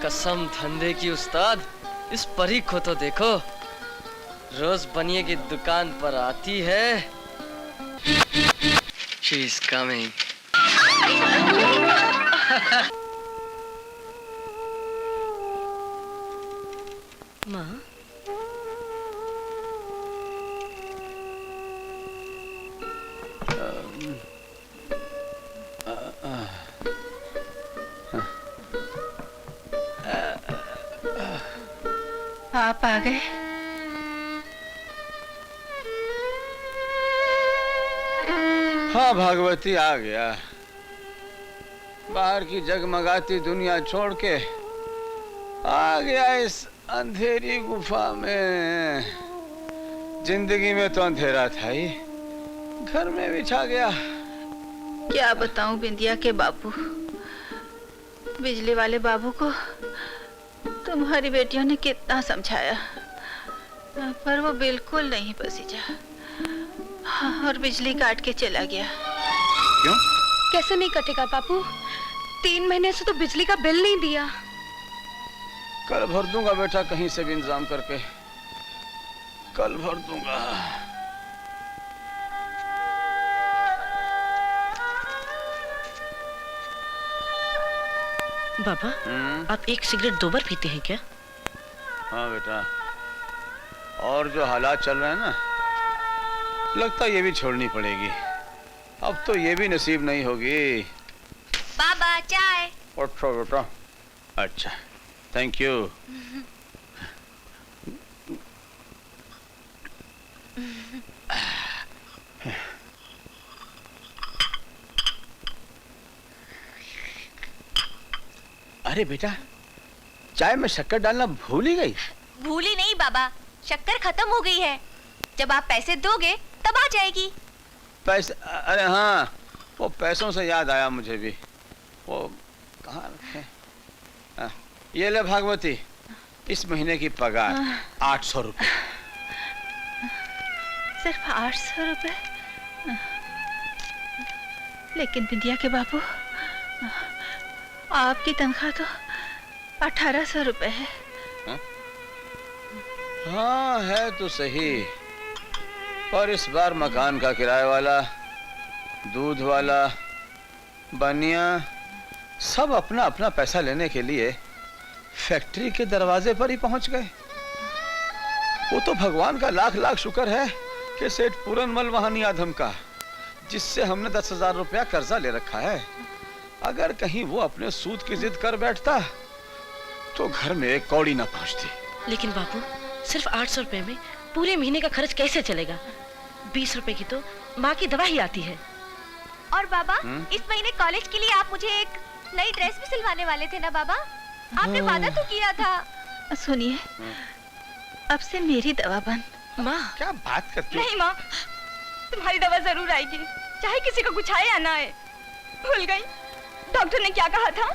कसम धंधे की उस्ताद, इस परी को तो देखो, रोज बनिए की दुकान पर आती है। She is coming. माँ, आप आ गए। हाँ भागवती, आ गया। बाहर की जगमगाती दुनिया छोड़ के आ गया इस अंधेरी गुफा में। जिंदगी में तो अंधेरा था ही, घर में भी छा गया। क्या बताऊं बिंदिया के बाबू, बिजली वाले बाबू को तुम्हारी बेटियों ने कितना समझाया, पर वो बिल्कुल नहीं पसीजा और बिजली काट के चला गया। क्यों? कैसे नहीं कटेगा बापू? 3 महीने से तो बिजली का बिल नहीं दिया। कल भर दूंगा बेटा, कहीं से भी इंतजाम करके कल भर दूंगा। बाबा, आप एक सिगरेट 2 बार पीते हैं क्या? हाँ बेटा, और जो हालात चल रहे हैं ना, लगता है ये भी छोड़नी पड़ेगी। अब तो ये भी नसीब नहीं होगी। बाबा चाय। अच्छा बेटा, अच्छा, थैंक यू। अरे बेटा, चाय में शक्कर डालना भूल ही गई। भूली नहीं बाबा, शक्कर खत्म हो गई है। जब आप पैसे दोगे तब आ जाएगी। पैसे? अरे हाँ, वो पैसों से याद आया मुझे भी। वो कहाँ रखे? ये ले भागवती, इस महीने की पगार 800 रुपए। सिर्फ 800 रुपए? लेकिन बिंदिया के बाबू, आपकी तनख्वाह तो 1800 रुपए है। हाँ है तो सही, पर इस बार मकान का किराए वाला, दूध वाला, बनिया सब अपना अपना पैसा लेने के लिए फैक्ट्री के दरवाजे पर ही पहुंच गए। वो तो भगवान का लाख लाख शुक्र है कि सेठ पूरनमल वहां नहीं धमका, जिससे हमने 10,000 रुपया कर्जा ले रखा है। अगर कहीं वो अपने सूद की जिद कर बैठता तो घर में एक कौड़ी ना पहुंचती। लेकिन बापू, सिर्फ 800 रुपए में पूरे महीने का खर्च कैसे चलेगा? 20 रुपए की तो माँ की दवा ही आती है। और बाबा, इस महीने कॉलेज के लिए आप मुझे एक नई ड्रेस भी सिलवाने वाले थे ना बाबा? आपने वादा तो किया था। सुनिए, अब से मेरी दवा बंद। माँ, क्या बात करती हो? नहीं माँ, तुम्हारी दवा जरूर आएगी, चाहे किसी को कुछ आए या ना आए। भूल गई डॉक्टर ने क्या कहा था?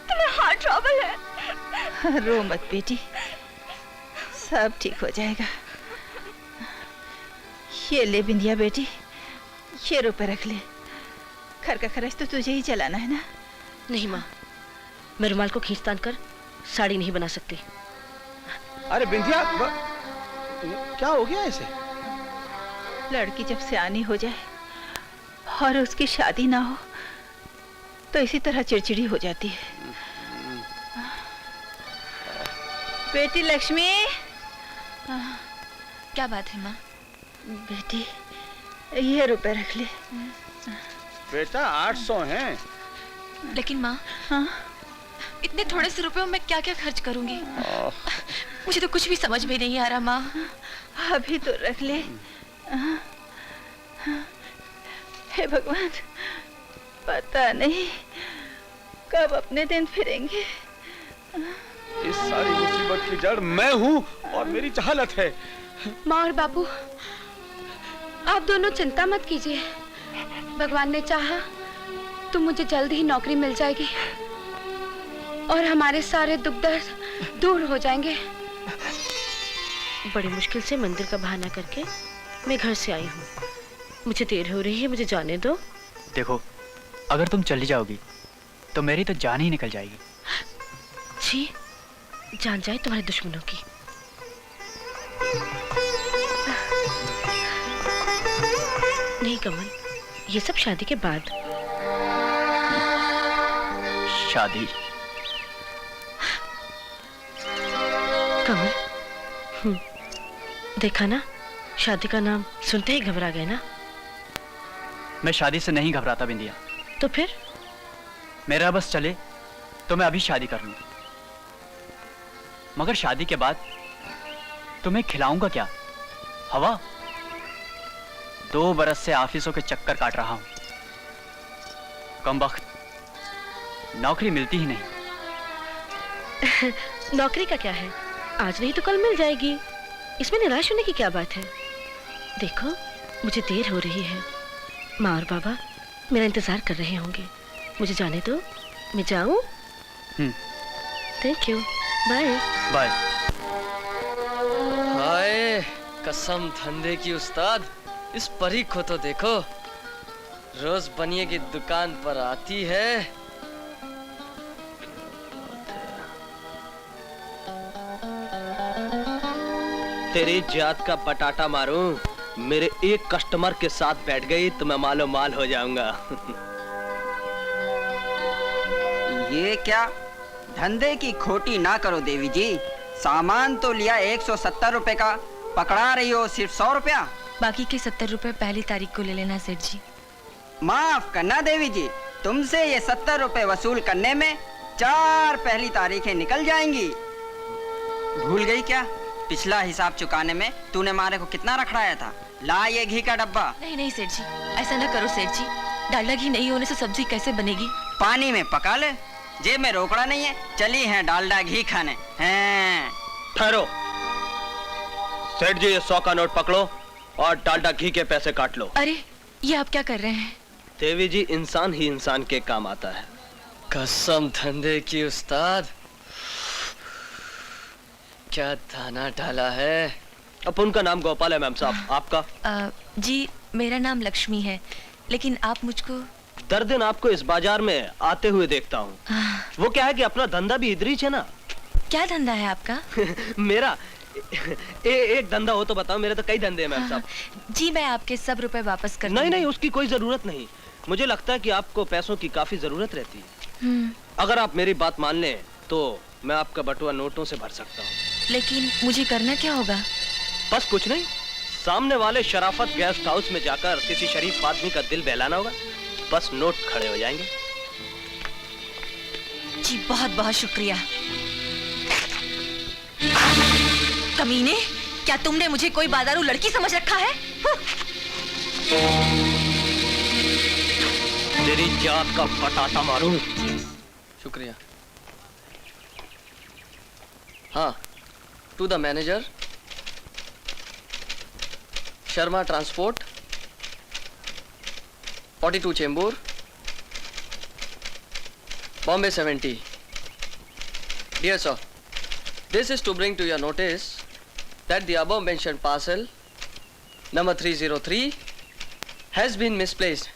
तुम्हें हार्ट ट्रबल है। रो मत बेटी, सब ठीक हो जाएगा। ये ले बिंदिया बेटी, ये रुपए रख ले। घर का खर्च तो तुझे ही चलाना है ना। नहीं माँ, मैं रुमाल को खींच तान कर साड़ी नहीं बना सकती। अरे बिंदिया, क्या हो गया इसे? लड़की जब सियानी हो जाए और उसकी शादी ना हो तो इसी तरह चिड़चिड़ी हो जाती है। बेटी लक्ष्मी। क्या बात है माँ? बेटी, ये रुपए रख ले। बेटा 800 हैं। लेकिन माँ, हाँ? इतने थोड़े से रुपयों में क्या क्या खर्च करूंगी? मुझे तो कुछ भी समझ में नहीं आ रहा माँ। अभी तो रख ले। हे भगवान, पता नहीं कब अपने दिन फिरेंगे। इस सारी मुसीबत की जड़ मैं हूँ और मेरी जहालत है। माँ और बापू, आप दोनों चिंता मत कीजिए। भगवान ने चाहा तो मुझे जल्द ही नौकरी मिल जाएगी और हमारे सारे दुख दर्द दूर हो जाएंगे। बड़ी मुश्किल से मंदिर का बहाना करके मैं घर से आई हूँ। मुझे देर हो रही है, मुझे जाने दो। देखो, अगर तुम चली जाओगी तो मेरी तो जान ही निकल जाएगी। छी, जान जाए तुम्हारे दुश्मनों की। नहीं कमल, ये सब शादी के बाद। शादी? कमल, देखा ना, शादी का नाम सुनते ही घबरा गए ना। मैं शादी से नहीं घबराता बिंदिया। तो फिर? मेरा बस चले तो मैं अभी शादी कर लूं, मगर शादी के बाद तुम्हें खिलाऊंगा क्या? हवा? 2 बरस से ऑफिसों के चक्कर काट रहा हूं, कमबख्त, नौकरी मिलती ही नहीं। नौकरी का क्या है, आज नहीं तो कल मिल जाएगी, इसमें निराश होने की क्या बात है। देखो, मुझे देर हो रही है, माँ और बाबा मेरा इंतजार कर रहे होंगे। मुझे जाने दो, मैं जाऊं? Thank you, bye bye. हाय, कसम धंधे की उस्ताद, इस परी को तो देखो, रोज बनिए की दुकान पर आती है। तेरी जात का बटाटा मारूं, मेरे एक कस्टमर के साथ बैठ गई तो मैं मालो माल हो जाऊंगा। ये क्या? धंधे की खोटी ना करो देवी जी, सामान तो लिया 170 रुपए का, पकड़ा रही हो सिर्फ 100 रुपया। बाकी के 70 रुपए पहली तारीख को ले लेना सेठ जी। माफ करना देवी जी, तुमसे ये 70 रुपए वसूल करने में 4 पहली तारीखें निकल जाएंगी। भूल गई क्या? पिछला हिसाब चुकाने में तूने मारे को कितना रखड़ाया था? ला ये घी का डब्बा। नहीं नहीं सेठ जी, ऐसा ना करो सेठ जी, डालडा घी नहीं होने से सब्जी कैसे बनेगी? पानी में पका ले, जेब में रोकड़ा नहीं है, चली है डालडा घी खाने हैं। ठहरो सेठ जी, ये 100 का नोट पकड़ो और डालडा घी के पैसे काट लो। अरे ये आप क्या कर रहे हैं? देवी जी, इंसान ही इंसान के काम आता है। कसम धंधे की उस्ताद, क्या दाना डाला है। अपन का नाम गोपाल है मैम साहब, आपका? जी मेरा नाम लक्ष्मी है, लेकिन आप मुझको दर दिन आपको इस बाजार में आते हुए देखता हूँ। वो क्या है कि अपना धंधा भी इधर ही है ना। क्या धंधा है आपका? मेरा एक धंधा हो तो बताओ, मेरे तो कई धंधे हैं मैम साहब। जी मैं आपके सब रुपए वापस कर नहीं नहीं, उसकी कोई जरूरत नहीं। मुझे लगता है कि आपको पैसों की काफी जरूरत रहती है। अगर आप मेरी बात मान लें तो मैं आपका बटुआ नोटों से भर सकता हूँ। लेकिन मुझे करना क्या होगा? बस कुछ नहीं, सामने वाले शराफत गेस्ट हाउस में जाकर किसी शरीफ आदमी का दिल बहलाना होगा, बस नोट खड़े हो जाएंगे। जी बहुत बहुत शुक्रिया। कमीने, क्या तुमने मुझे कोई बादारू लड़की समझ रखा है? तेरी जात का बटाटा मारूं। शुक्रिया। हाँ, to the manager, Sharma transport, 42 Chembur, Bombay 70. Dear sir, this is to bring to your notice that the above mentioned parcel number 303 has been misplaced.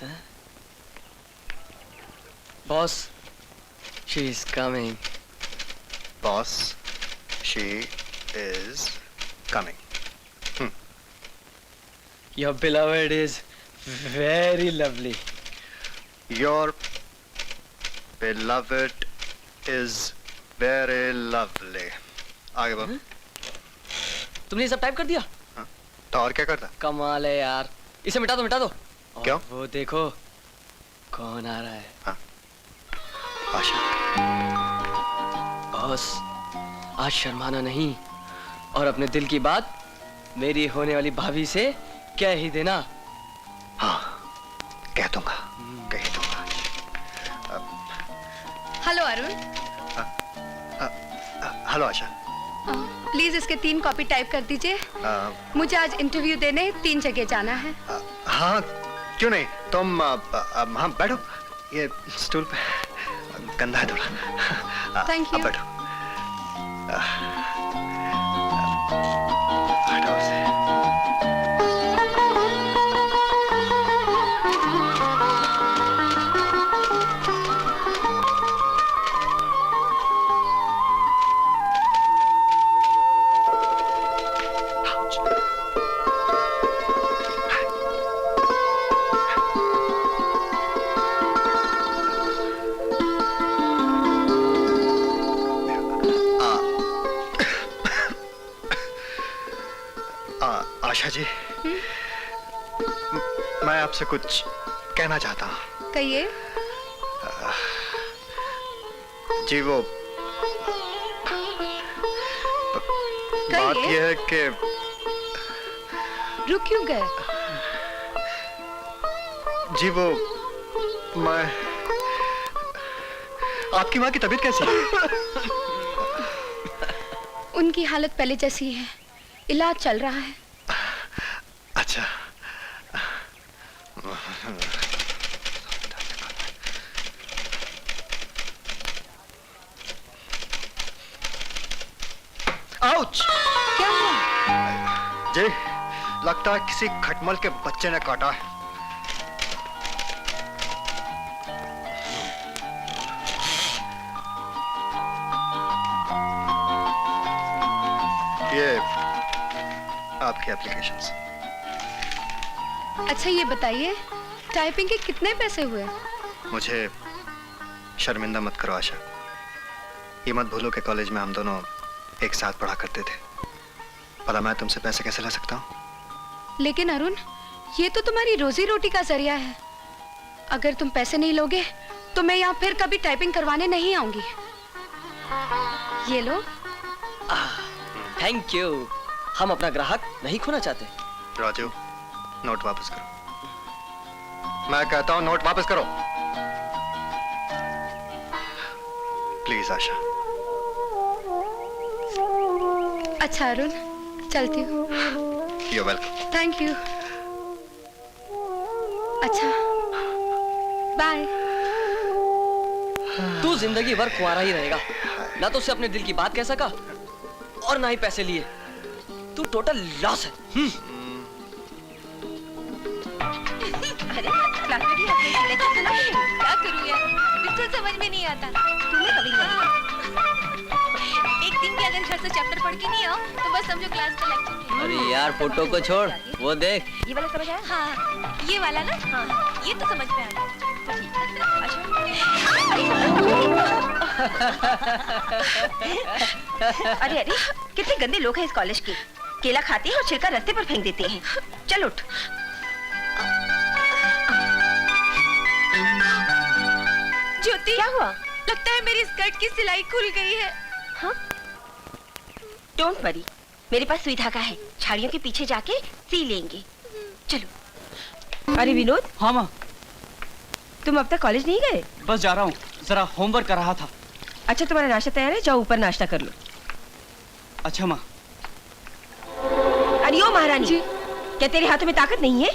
Huh? Boss, she is coming. Boss, she is coming. Your beloved is very lovely. Your beloved is very lovely. आगे बढ़। तुमने ये सब type कर दिया? हाँ, तो और क्या करता? कमाल है यार, इसे मिटा दो मिटा दो। क्यों? वो देखो कौन आ रहा है। हाँ, आशा। बॉस, आज शर्माना नहीं और अपने दिल की बात मेरी होने वाली भाभी से कह ही देना। हाँ, कह दूंगा, कह दूंगा। Hello Arun. Hello Asha. Please इसके 3 कॉपी टाइप कर दीजिए। मुझे आज इंटरव्यू देने 3 जगह जाना है। हाँ, क्यों नहीं, तुम हाँ बैठो, ये स्टूल पे गंदा है थोड़ा। Thank you. बैठो। हटाओ इसे। आशा जी, मैं आपसे कुछ कहना चाहता हूँ। कहिए। जी वो बात यह है कि रुक क्यों गए? जी वो मैं आपकी माँ की तबीयत कैसी है? उनकी हालत पहले जैसी है, इलाज चल रहा है। अच्छा। आउच! क्या हुआ? जी, लगता है किसी खटमल के बच्चे ने काटा है। ये आपकी एप्लीकेशंस। अच्छा ये बताइए, टाइपिंग के कितने पैसे हुए? मुझे शर्मिंदा मत करो आशा। ये मत भूलो कि कॉलेज में हम दोनों एक साथ पढ़ा करते थे। भला मैं तुमसे पैसे कैसे ले सकता हूँ? लेकिन अरुण, ये तो तुम्हारी रोजी रोटी का जरिया है। अगर तुम पैसे नहीं लोगे तो मैं यहाँ फिर कभी टाइपिंग करवाने नहीं आऊंगी। ये लो। Thank you. हम अपना ग्राहक नहीं खोना चाहते। राजू, नोट वापस करो। मैं कहता हूँ नोट वापस करो। प्लीज आशा। अच्छा अरुण, चलती हूँ। You're welcome. Thank you. अच्छा, बाय। तू जिंदगी भर कुंवारा ही रहेगा। ना तो उसे अपने दिल की बात कह सका और ना ही पैसे लिए। तू टोटल लॉस है। अरे क्लास में भी आपने लेक्चर सुना है? क्या करूँ यार, बिल्कुल समझ में नहीं आता। तुम्हें कभी नहीं। एक दिन भी अगर घर से चैप्टर पढ़ के नहीं आओ तो बस समझो क्लास का लेक्चर नहीं। अरे यार फोटो को छोड़, वो देख। ये वाला समझ आया? हाँ, ये वाला ना? हाँ, ये तो समझ में आ गया। अरे अरे, कितने गंदे लोग हैं इस कॉलेज के। केला खाते हैं और छिलका रास्ते पर फेंक देते हैं। चल उठ। ज्योति, क्या हुआ? लगता है मेरी स्कर्ट की सिलाई खुल गई है। हाँ? डोंट वरी, मेरे पास सुई धागा है। झाड़ियों के पीछे जाके सी लेंगे। चलो। अरे विनोद। हाँ माँ। तुम अब तक कॉलेज नहीं गए? बस जा रहा हूँ, जरा होमवर्क कर रहा था। अच्छा तुम्हारा नाश्ता तैयार है, जाओ ऊपर नाश्ता कर लो। अच्छा माँ। अरे ओ महारानी जी, क्या तेरे हाथों में ताकत नहीं है?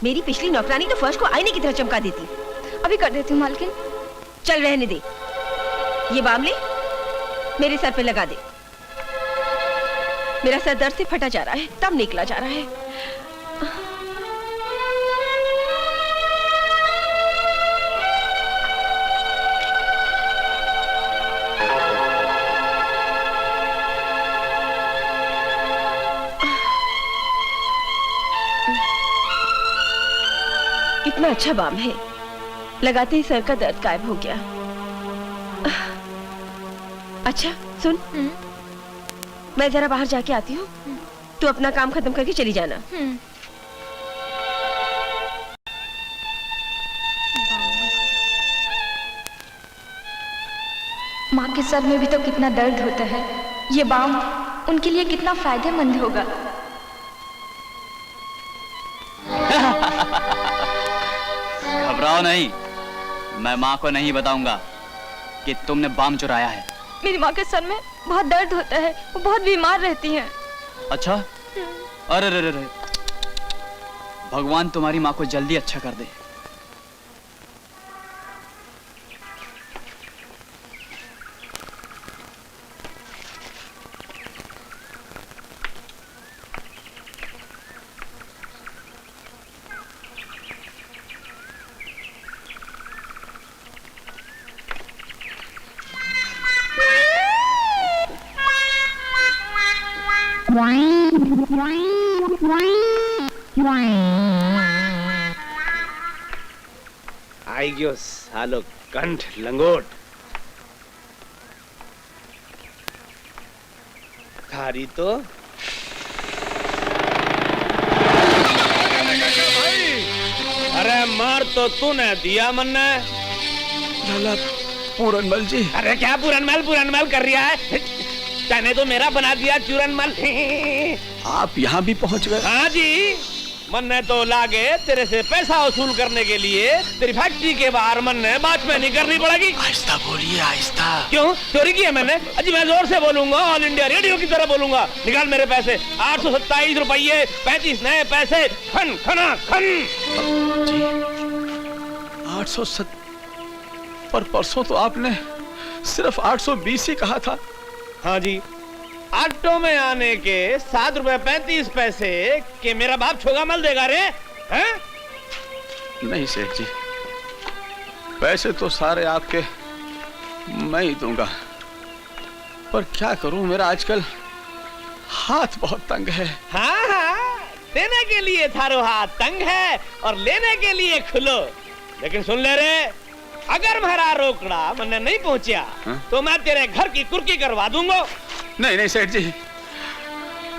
मेरी पिछली नौकरानी तो फर्श को आईने की तरह चमका देती। अभी कर देती हूँ मालकिन। चल रहने दे, ये बामले मेरे सर पे लगा दे। मेरा सर दर्द से फटा जा रहा है, तब निकला जा रहा है। कितना अच्छा बाम है, लगाते ही सर का दर्द गायब हो गया। अच्छा सुन, मैं जरा बाहर जाके आती हूँ, तू अपना काम खत्म करके चली जाना। माँ के सर में भी तो कितना दर्द होता है। ये बाम उनके लिए कितना फायदेमंद होगा। घबराओ नहीं, मैं माँ को नहीं बताऊंगा कि तुमने बाम चुराया है। मेरी माँ के सर में बहुत दर्द होता है, वो बहुत बीमार रहती हैं। अच्छा? अरे अरे अरे, भगवान तुम्हारी माँ को जल्दी अच्छा कर दे। आई गयो सालो कंठ लंगोट। थारी तो अरे मार तो तूने दिया मन्ने। लाला पूरनमल जी। अरे क्या पूरनमल कर रहा है? तने तो मेरा बना दिया चूरनमल। आप यहाँ भी पहुँच गए? हाँ जी, मन्ने तो लागे तेरे से पैसा वसूल करने के लिए तेरी फैक्ट्री के बाहर मन्ने वॉचमैनी करनी पड़ेगी। आहिस्ता बोलिए, आहिस्ता। क्यों चोरी की है मैंने? अजी मैं जोर से बोलूंगा, ऑल इंडिया रेडियो की तरह बोलूंगा। निकाल मेरे पैसे, 827 रुपये 35 नए पैसे। खन खना खन। जी 807, पर परसों तो आपने सिर्फ 820 ही कहा था। हाँ जी, ऑटो में आने के 7 रुपए 35 पैसे के मेरा बाप छोगा मल देगा रे? हैं? नहीं सेठ जी, पैसे तो सारे आपके मैं ही दूंगा, पर क्या करूं, मेरा आजकल हाथ बहुत तंग है। हाँ, देने के लिए थारो हाथ तंग है और लेने के लिए खुलो। लेकिन सुन ले रे, अगर मेरा रोकड़ा मैंने नहीं पहुंचा तो मैं तेरे घर की कुर्की करवा दूंगा। नहीं सेठ जी,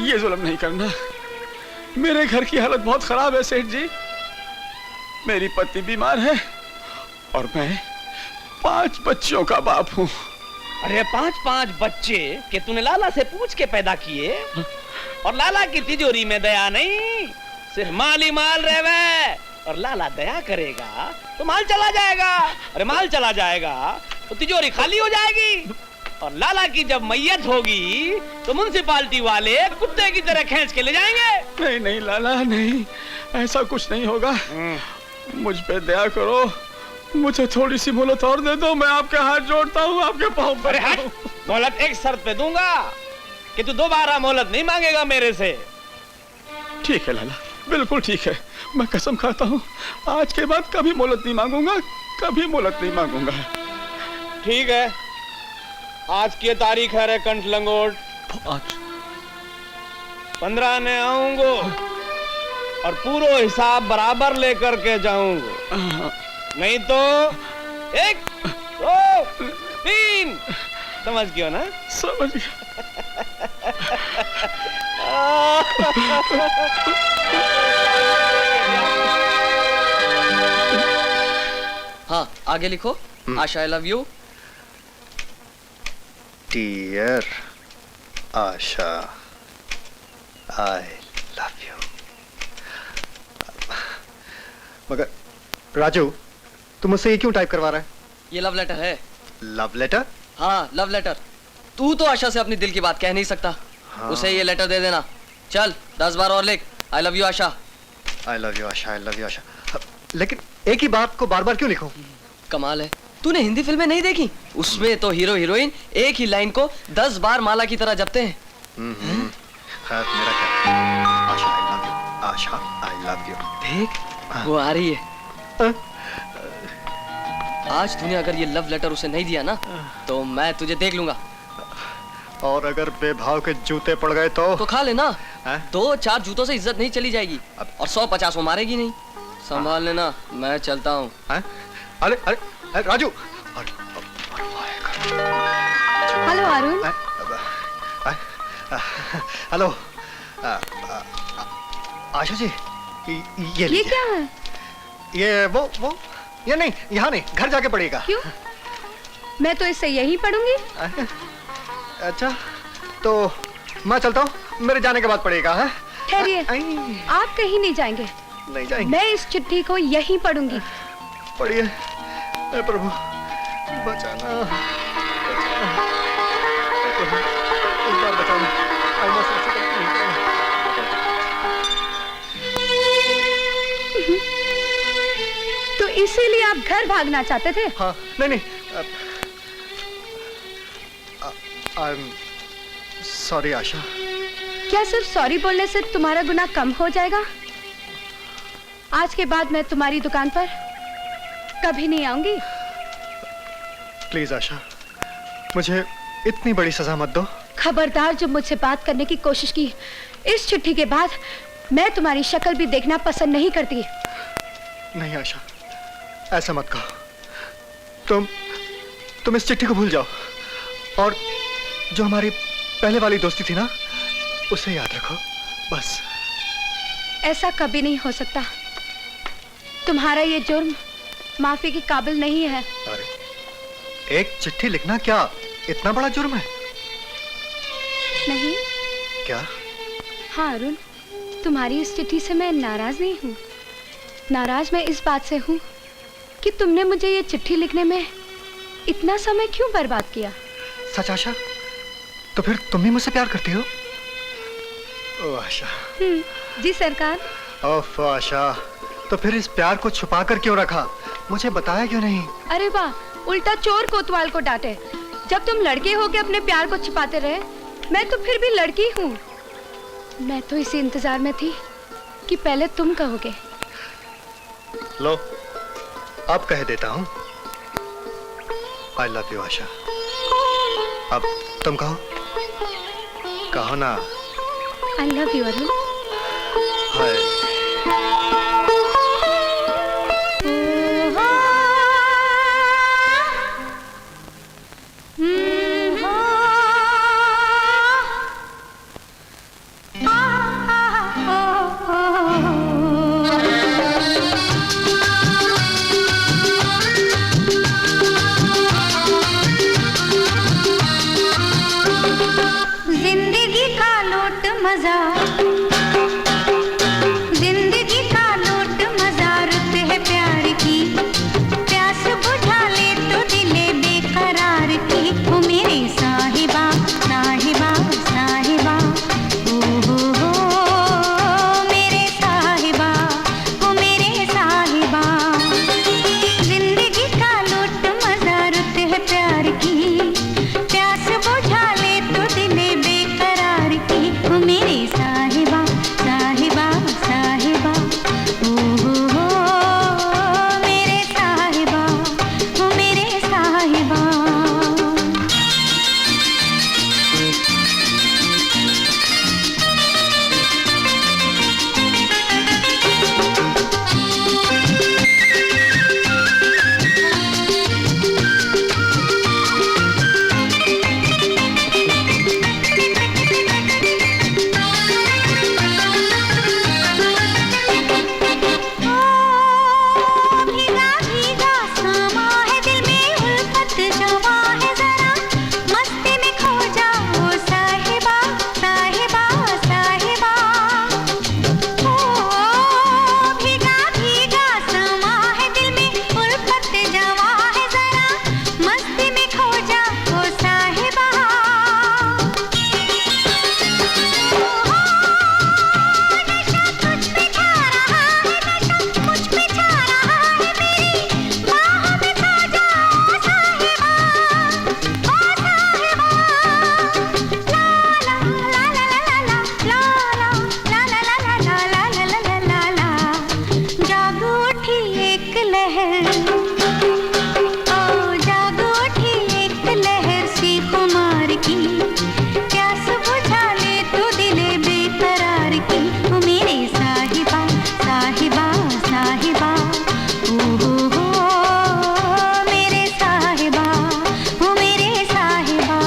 ये जुल्म नहीं करना। मेरे घर की हालत बहुत खराब है सेठ जी। मेरी पत्नी बीमार है और मैं 5 बच्चियों का बाप हूँ। अरे 5 बच्चे के तूने लाला से पूछ के पैदा किए? और लाला की तिजोरी में दया नहीं, सिर्फ माल ही माल रहे। और लाला दया करेगा तो माल चला जाएगा। अरे माल चला जाएगा तो तिजोरी खाली हो जाएगी। और लाला की जब मैयत होगी तो म्युनिसिपालिटी वाले कुत्ते की तरह खींच के ले जाएंगे। नहीं लाला, नहीं, ऐसा कुछ नहीं होगा। मुझ पे दया करो, मुझे थोड़ी सी मोहलत और दे दो। मैं आपके हाथ जोड़ता हूँ, आपके पाँव पर। अरे हट, मोहलत एक शर्त पे दूंगा कि तू दोबारा मोहलत नहीं मांगेगा मेरे से। ठीक है लाला, बिल्कुल ठीक है। मैं कसम खाता हूँ आज के बाद कभी मोहलत नहीं मांगूंगा, कभी मोहलत नहीं मांगूंगा। ठीक है, आज की तारीख है रे कंठ लंगोट। आज 15 ने आऊंगा और पूरा हिसाब बराबर लेकर के जाऊंगा। नहीं तो 1 2 3 समझ गयो ना? समझ गया। हाँ, आगे लिखो। Asha, I love you. Dear Asha, I love you. मगर राजू, तुम मुझसे ये क्यों टाइप करवा रहा है? ये लव लेटर है। Love letter? हाँ, लव लेटर। तू तो आशा से अपनी दिल की बात कह नहीं सकता। हाँ। उसे ये लेटर दे देना। चल 10 बार और लिख, I love you Asha. I love you Asha, I love you Asha. लेकिन एक ही बात को बार बार क्यों लिखूं? कमाल है, तूने हिंदी फिल्में नहीं देखी? उसमें तो हीरो हीरोइन एक ही लाइन को 10 बार माला की तरह जपते हैं। खैर, मेरा क्या? Asha I love you, Asha I love you. देख, वो आ रही है। आज तूने अगर ये लव लेटर उसे नहीं दिया ना तो मैं तुझे देख लूंगा। और अगर बेभाव के जूते पड़ गए तो खा लेना। 2-4 जूतों से इज्जत नहीं चली जाएगी और 100-50 वो मारेगी नहीं। संभाल लेना, मैं चलता हूँ। अरे अरे अरे राजू। हेलो अरुण। हेलो आशा जी, ये क्या है? ये वो ये नहीं, यहाँ नहीं, घर जाके पढ़ेगा। क्यों? मैं तो इससे यही पढ़ूंगी। अच्छा, तो मैं चलता हूँ, मेरे जाने के बाद पढ़ेगा। है? ठहरिए, आप कहीं नहीं जाएंगे। नहीं जाएंगे। मैं इस चिट्ठी को यहीं पढ़ूंगी। पढ़िए। प्रभु बचाना, इस बार बचाना। तो इसीलिए आप घर भागना चाहते थे? हाँ, नहीं आई एम सॉरी आशा। क्या सिर्फ सॉरी बोलने से तुम्हारा गुनाह कम हो जाएगा? आज के बाद मैं तुम्हारी दुकान पर कभी नहीं आऊंगी। प्लीज आशा, मुझे इतनी बड़ी सजा मत दो। खबरदार, जो मुझसे बात करने की कोशिश की, इस चिट्ठी के बाद मैं तुम्हारी शक्ल भी देखना पसंद नहीं करती। नहीं आशा, ऐसा मत कहो। तुम इस चिट्ठी को भूल जाओ और जो हमारी पहले वाली दोस्ती थी ना, उसे याद रखो बस। ऐसा कभी नहीं हो सकता। तुम्हारा ये जुर्म माफी के काबिल नहीं है। अरे एक चिट्ठी लिखना क्या इतना बड़ा जुर्म है? नहीं। क्या? हाँ अरुण, तुम्हारी इस चिट्ठी से मैं नाराज नहीं हूँ। नाराज मैं इस बात से हूँ कि तुमने मुझे ये चिट्ठी लिखने में इतना समय क्यों बर्बाद किया। सच आशा? तो फिर तुम भी मुझसे प्यार करती हो? ओ आशा। जी सरकार। ओफ आशा, तो फिर इस प्यार को छुपा कर क्यों रखा? मुझे बताया क्यों नहीं? अरे वाह, उल्टा चोर कोतवाल को डांटे। जब तुम लड़के हो के अपने प्यार को छिपाते रहे, मैं तो फिर भी लड़की हूँ। मैं तो इसी इंतजार में थी कि पहले तुम कहोगे। लो, अब कह देता हूँ। I love you Asha. अब तुम कहो। कहो ना। I love you Arun. हाय। जिंदगी का लूट मजा, जिंदगी का लूट मजा, रुत है प्यार की। प्यास बुझा ले तो दिले बेकरार की। ओ मेरे साहिबा साहिबा साहिबा, ओ मेरे साहिबा, ओ मेरे साहिबा। जिंदगी का लूट मजा, रुत है प्यार की। प्यास बुझा ले तो दिले बेकरार की। ओ मेरे साहिबा साहिबा साहिबा, ओ मेरे साहिबा, ओ मेरे साहिबा। भीगा भीगा सामा है दिल में, उल्फत जवा है जरा, मस्ती में खो जाओ साहिबा साहिबा साहिबा। ओ भीगा भीगा सामा है दिल में, उल्फत जवा है जरा, मस्ती में खो जाओ साहिबा। नशा तुझ पे छा रहा है, नशा मुझ पे छा रहा है, मेरी बाहों में खो जाओ साहिबा, ओ साहिबा। ला ला ला ला ला ला ला ला ला ला ला ला ला ला ला ला। जाग उठी एक लहर, ओ जाग उठी एक लहर सी खुमार की। प्यास बुझा ले तो दिले बेकरार की। ओ मेरे साहिबा साहिबा साहिबा, ओ मेरे साहिबा, ओ मेरे साहिबा।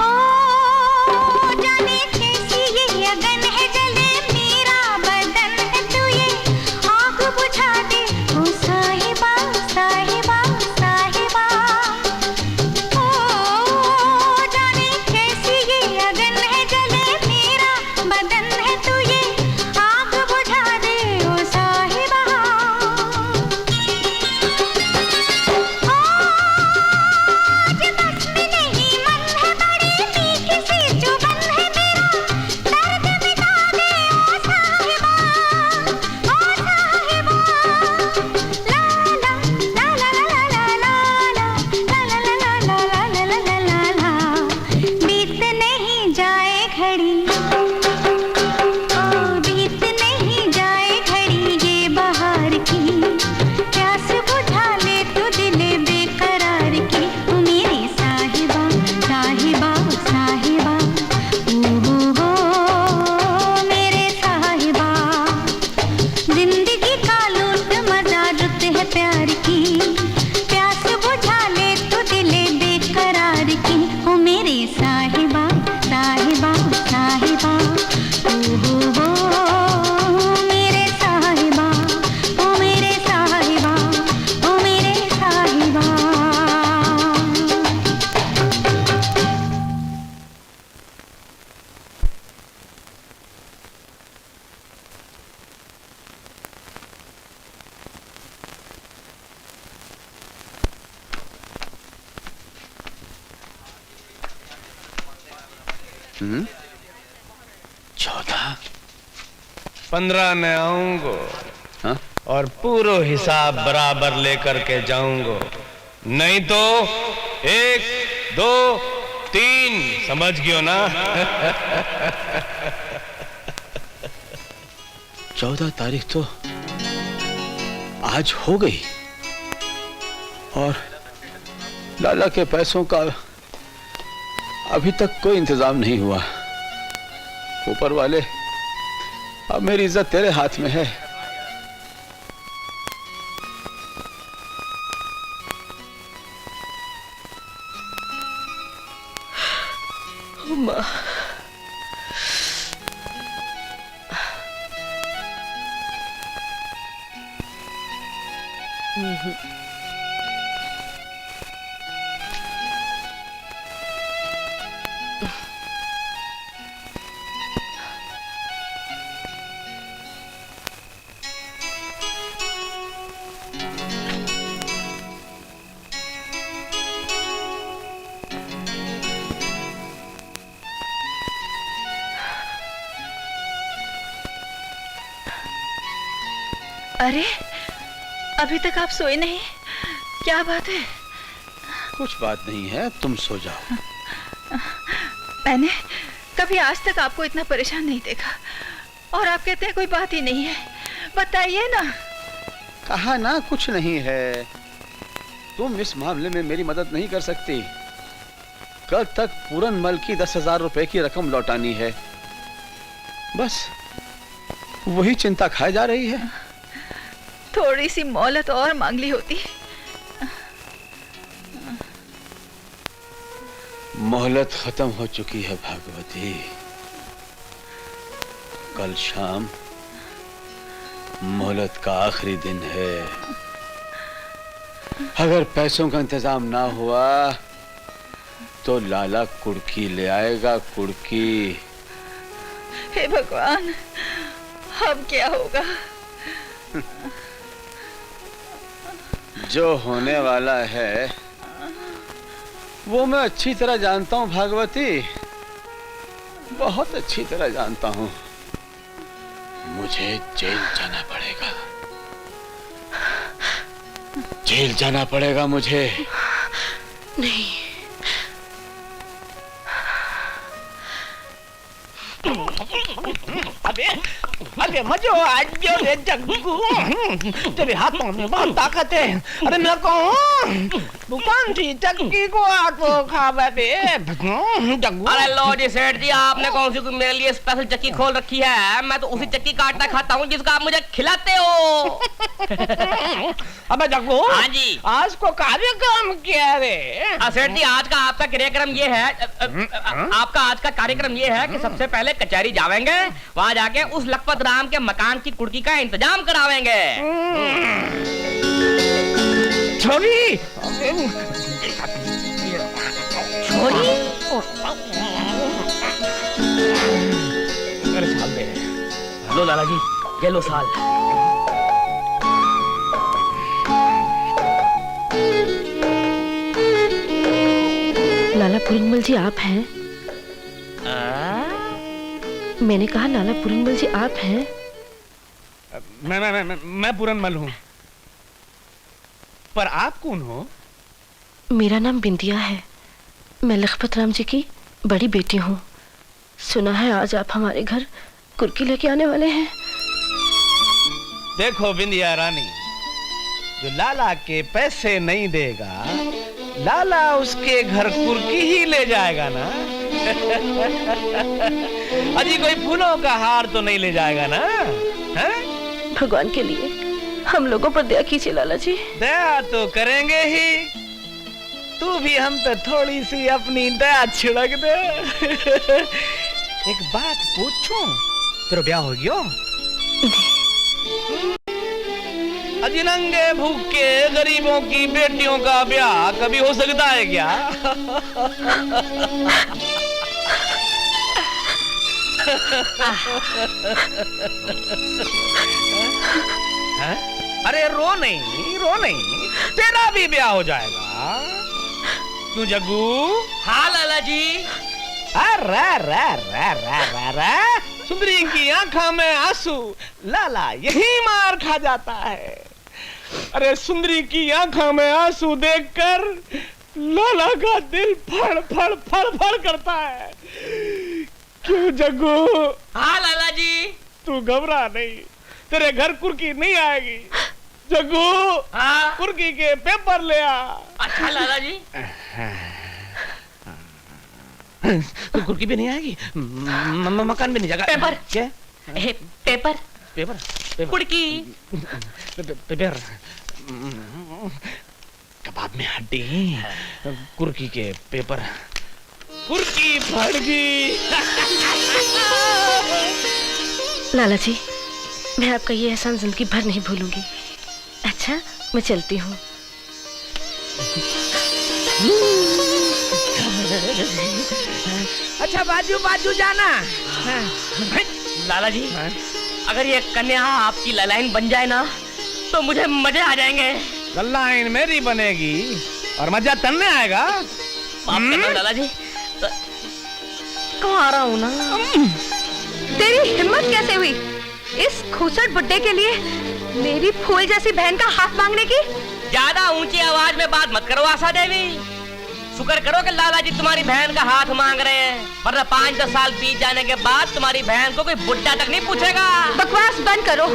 ओ जाने कैसी ये अगन है, जले मेरा बदन है, तू ये आग बुझा दे ओ साहिबा साहिबा साहिबा। ओ जाने कैसी ये अगन है, जले मेरा बदन है, तू ये आग बुझा दे ओ साहिबा। आज बस में नहीं मन है, बड़ी मीठी सी जुबान है, मेरा दर्द मिटा दे ओ साहिबा, ओ साहिबा। ला ला ला ला ला ला ला ला ला ला ला ला ला ला ला ला ला। बीत नहीं जाए घड़ी, ओ बीत नहीं जाए घड़ी ये बहार की। प्यास बुझा ले तो दिले बेकरार की। 14 15 में आऊंगो। हाँ? और पूरा हिसाब बराबर लेकर के जाऊंगो, नहीं तो 1 2 3 समझ गयो ना? 14 तारीख तो आज हो गई और लाला के पैसों का अभी तक कोई इंतजाम नहीं हुआ। ऊपर वाले, अब मेरी इज्जत तेरे हाथ में है। माँ, अरे अभी तक आप सोए नहीं, क्या बात है? कुछ बात नहीं है, तुम सो जाओ। मैंने कभी आज तक आपको इतना परेशान नहीं देखा और आप कहते हैं कोई बात ही नहीं है। बताइए ना। कहा ना कुछ नहीं है। तुम इस मामले में मेरी मदद नहीं कर सकती। कल तक पूरनमल की 10,000 रुपए की रकम लौटानी है। बस वही चिंता खाए जा रही है। थोड़ी सी मोहलत और मांग ली होती। मोहलत खत्म हो चुकी है भागवती। कल शाम मोहलत का आखिरी दिन है। अगर पैसों का इंतजाम ना हुआ तो लाला कुड़की ले आएगा, कुड़की। हे भगवान, अब क्या होगा? जो होने वाला है वो मैं अच्छी तरह जानता हूं भागवती, बहुत अच्छी तरह जानता हूं। मुझे जेल जाना पड़ेगा, जेल जाना पड़ेगा मुझे। नहीं, अबे अबे मजो आज जो रे जग्गू, तेरे हाथों में बहुत ताकत है। अरे मैं कहूँ दुकान थी चक्की को आटो खा बैठे जग्गू। अरे लो जी सेठ जी, आपने कौन सी मेरे लिए स्पेशल चक्की खोल रखी है? मैं तो उसी चक्की का आटा खाता हूँ जिसका आप मुझे खिलाते हो। अबे जग्गू, हाँ जी, आज को कार्यक्रम क्या रे? सेठ जी, आज का आपका कार्यक्रम ये है, आपका आज का कार्यक्रम ये है कि सबसे पहले कचहरी जावेंगे, वहाँ जाके उस लखपत राम के मकान की कुर्की का इंतजाम करावेंगे। छोरी छोरी मेरे साल दे। लो लाला जी, ये लो साल। लाला पुरनमल जी आप हैं? मैंने कहा लाला पुरनमल जी आप हैं? मैं पुरनमल हूँ, पर आप कौन हो? मेरा नाम बिंदिया है। मैं लखपत राम जी की बड़ी बेटी हूँ। सुना है आज आप हमारे घर कुर्की लेके आने वाले हैं। देखो बिंदिया रानी, जो लाला के पैसे नहीं देगा, लाला उसके घर कुर्की ही ले जाएगा ना। अजी कोई फूलों का हार तो नहीं ले जाएगा ना? है? भगवान के लिए हम लोगों पर दया कीजिए लाला जी। दया तो करेंगे ही, तू भी हम पे थोड़ी सी अपनी दया छिड़क दे। एक बात पूछूं, तेरा ब्याह हो गया? अजी नंगे भूखे गरीबों की बेटियों का ब्याह कभी हो सकता है क्या? है? अरे रो नहीं, तेरा भी ब्याह हो जाएगा। क्यों जग्गू? हाँ लाला जी, सुंदरी की आंखों में आंसू, लाला यही मार खा जाता है। अरे सुंदरी की आंखों में आंसू देखकर लाला का दिल फड़ फड़ फड़ फड़ करता है। क्यों जग्गू? हाँ लाला जी। तू घबरा नहीं, तेरे घर कुर्की नहीं आएगी। जग्गू, हाँ? कुर्की के पेपर ले आ। अच्छा लाला जी। कुर्की भी नहीं आएगी, मकान भी नहीं जाएगा। पेपर क्या? पेपर पेपर कुर्की पेपर कबाब में हड्डी, कुर्की के पेपर, कुर्की फट गई। लाला जी, मैं आपका ये एहसान जिंदगी भर नहीं भूलूंगी। अच्छा, मैं चलती हूँ। अच्छा बाजू बाजू जाना। लाला जी, अगर ये कन्या आपकी ललाइन बन जाए ना तो मुझे मजे आ जाएंगे। ललाइन मेरी बनेगी और मजा तन्ने आएगा। माफ करना लाला जी, कहाँ आ रहा हूँ ना। तेरी हिम्मत कैसे हुई इस खूसट बुड्ढे के लिए मेरी फूल जैसी बहन का हाथ मांगने की? ज्यादा ऊंची आवाज में बात मत करो आशा देवी। शुक्र करो कि लाला जी तुम्हारी बहन का हाथ मांग रहे हैं, वरना 5-10 साल बीत जाने के बाद तुम्हारी बहन को कोई बुड्ढा तक नहीं पूछेगा। बकवास बंद करो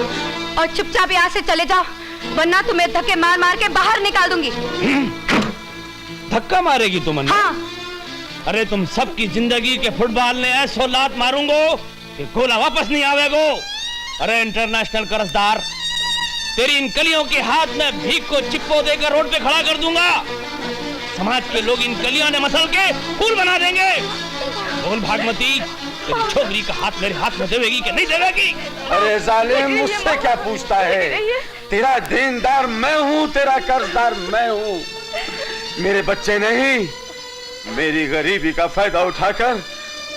और चुपचाप यहाँ से चले जाओ, वरना तुम्हें धक्के मार मार के बाहर निकाल दूंगी। धक्का मारेगी तुम? हाँ। अरे तुम सबकी जिंदगी के फुटबॉल ने ऐसो लात मारूंगो कि गोला वापस नहीं आवेगो। अरे इंटरनेशनल कर्जदार, तेरी इन कलियों के हाथ में भीख को चिप्पो देकर रोड पे खड़ा कर दूंगा। समाज के लोग इन कलियों ने मसल के फूल बना देंगे। बोल भागमती, तेरी छोकरी का हाथ मेरे हाथ में देवेगी कि नहीं देवेगी? अरे जालिम, मुझसे क्या पूछता है? तेरा देनदार मैं हूँ, तेरा कर्जदार मैं हूँ। मेरे बच्चे नहीं, मेरी गरीबी का फायदा उठाकर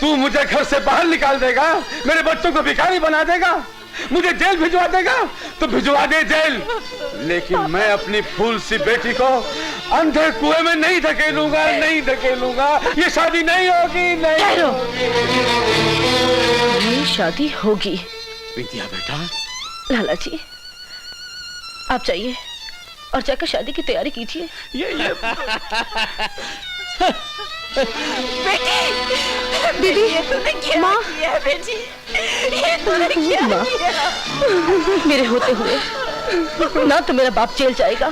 तू मुझे घर से बाहर निकाल देगा, मेरे बच्चों को भिखारी बना देगा, मुझे जेल भिजवा देगा तो भिजवा दे जेल, लेकिन मैं अपनी फूल सी बेटी को अंधे कुएं में नहीं धकेलूंगा, नहीं धकेलूंगा। ये शादी नहीं होगी, नहीं होगी। ये शादी होगी। विद्या बेटा। लाला जी, आप जाइए और जाकर शादी की तैयारी कीजिए। ये दीदी, ये तूने क्या किया है बेटी? ये तूने क्या किया? मेरे होते हुए ना तो मेरा बाप जेल जाएगा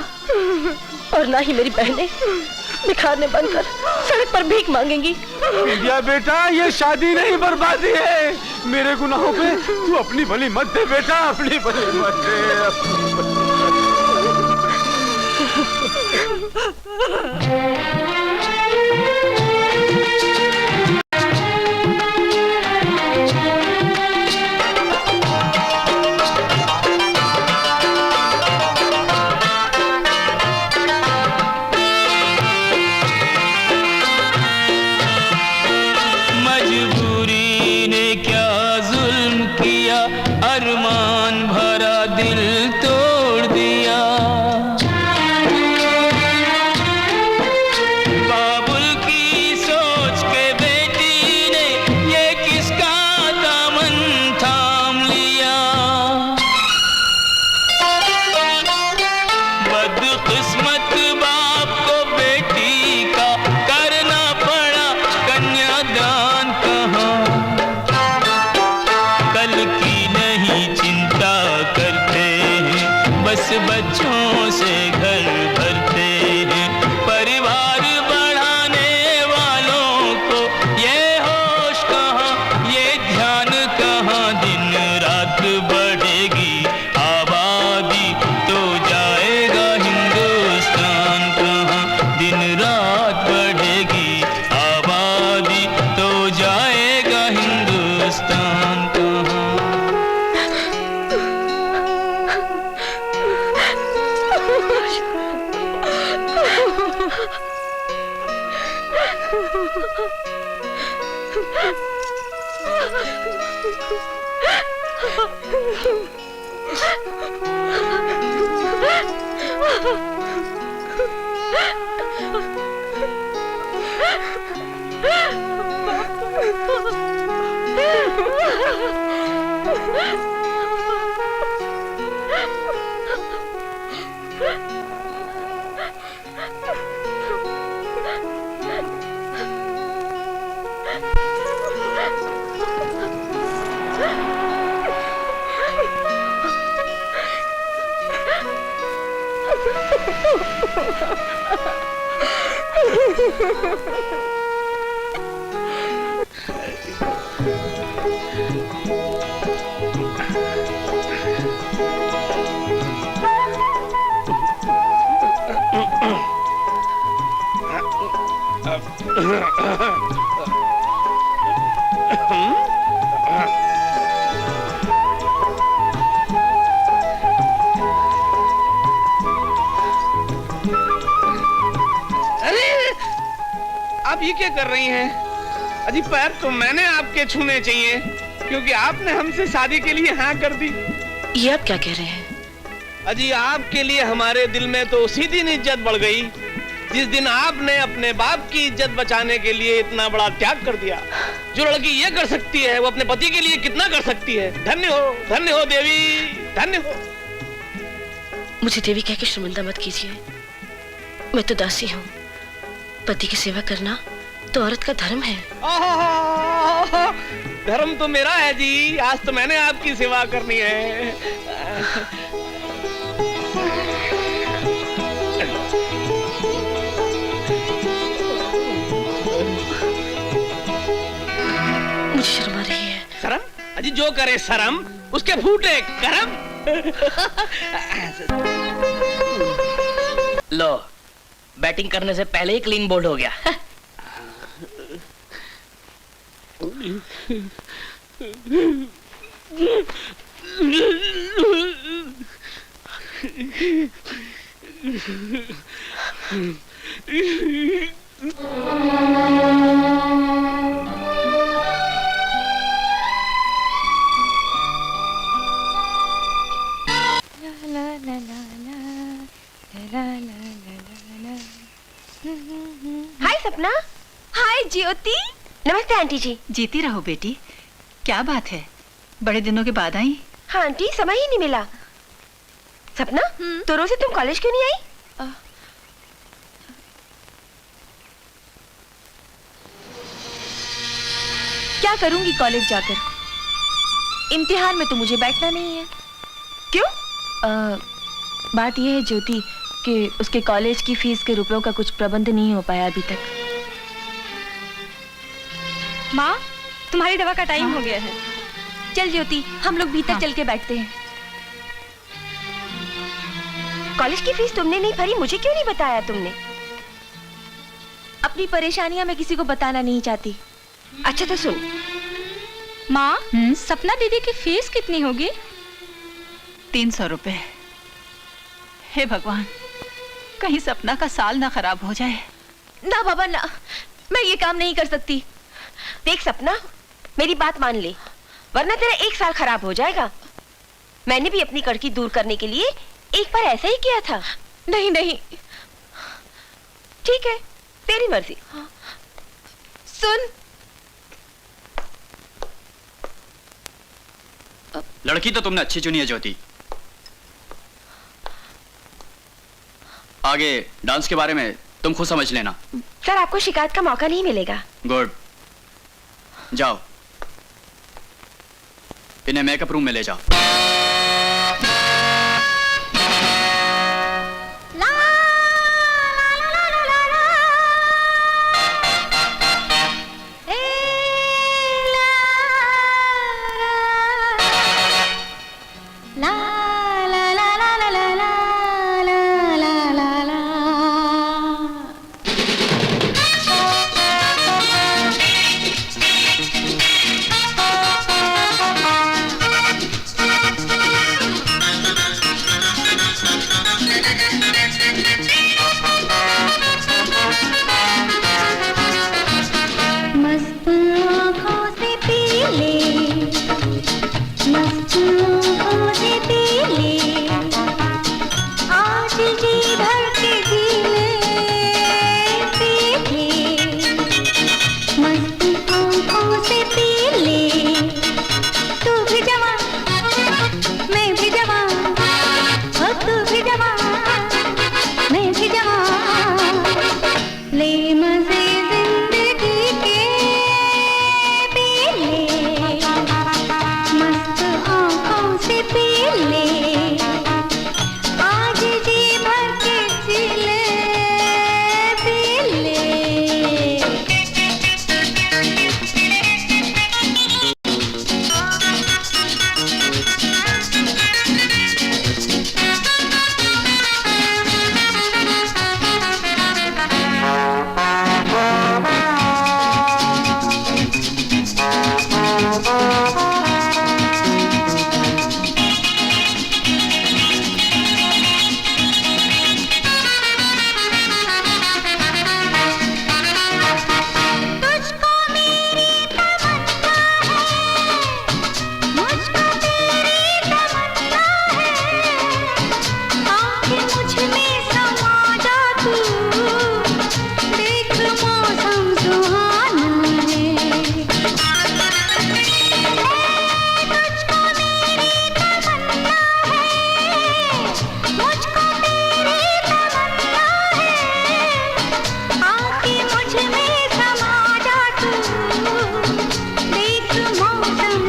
और ना ही मेरी बहनें भिखारने बनकर सड़क पर भीख मांगेंगी। विद्या बेटा, ये शादी नहीं बर्बादी है। मेरे गुनाहों पे तू अपनी भली मत दे बेटा, अपनी भली मत दे। अरमान भरा दिल तोड़ दिया। बाबुल की सोच के बेटी ने ये किसका दामन थाम लिया। बदकिस्मत बाप को बेटी का करना पड़ा कन्यादान। कहाँ कल की चिंता करते हैं, बस बच्चों से घर भरते हैं। परिवार बढ़ाने वालों को ये होश कहाँ, ये ध्यान कहाँ। दिन रात बढ़ेगी आबादी तो जाएगा हिंदुस्तान कहाँ। दिन रात बढ़ेगी आबादी तो जाएगा हिंदुस्तान कहाँ। आप ये क्या कर रही हैं? अजी पैर तो मैंने आपके छूने चाहिए, क्योंकि आपने हमसे शादी के लिए हाँ कर दी। ये आप क्या कह रहे हैं? अजी आपके लिए हमारे दिल में तो उसी दिन इज्जत बढ़ गई जिस दिन आपने अपने बाप की इज्जत बचाने के लिए इतना बड़ा त्याग कर दिया। जो लड़की ये कर सकती है वो अपने पति के लिए कितना कर सकती है। धन्य हो देवी, धन्य हो। मुझे देवी कह के शर्मिंदा मत कीजिए। मैं तो दासी हूँ। पति की सेवा करना तो औरत का धर्म है। धर्म तो मेरा है जी। आज तो मैंने आपकी सेवा करनी है। मुझे शर्म आ रही है। शर्म? अजी जो करे शर्म उसके फूटे करम। लो, बैटिंग करने से पहले ही क्लीन बोल्ड हो गया। हाय सपना। हाय ज्योति। नमस्ते आंटी जी। जीती रहो बेटी। क्या बात है, बड़े दिनों के बाद आई? हाँ आंटी, समय ही नहीं मिला। सपना, तो रोज से तुम कॉलेज क्यों नहीं आई? क्या करूंगी कॉलेज जाकर? इम्तिहान में तो मुझे बैठना नहीं है। क्यों? बात यह है ज्योति कि उसके कॉलेज की फीस के रुपयों का कुछ प्रबंध नहीं हो पाया अभी तक। माँ, तुम्हारी दवा का टाइम हो गया है। चल ज्योति, हम लोग भीतर चल के बैठते हैं। कॉलेज की फीस तुमने नहीं भरी, मुझे क्यों नहीं बताया तुमने? अपनी परेशानियां मैं किसी को बताना नहीं चाहती। अच्छा तो सुन माँ, सपना दीदी की फीस कितनी होगी? 300 रुपए। हे भगवान, कहीं सपना का साल ना खराब हो जाए। ना बाबा ना, मैं ये काम नहीं कर सकती। देख सपना, मेरी बात मान ले, वरना तेरा 1 साल खराब हो जाएगा। मैंने भी अपनी कड़की दूर करने के लिए एक बार ऐसा ही किया था। नहीं नहीं, ठीक है, तेरी मर्जी। सुन, लड़की तो तुमने अच्छी चुनी है ज्योति। आगे डांस के बारे में तुम खुद समझ लेना। सर आपको शिकायत का मौका नहीं मिलेगा। गुड, जाओ इन्हें मेकअप रूम में ले जाओ।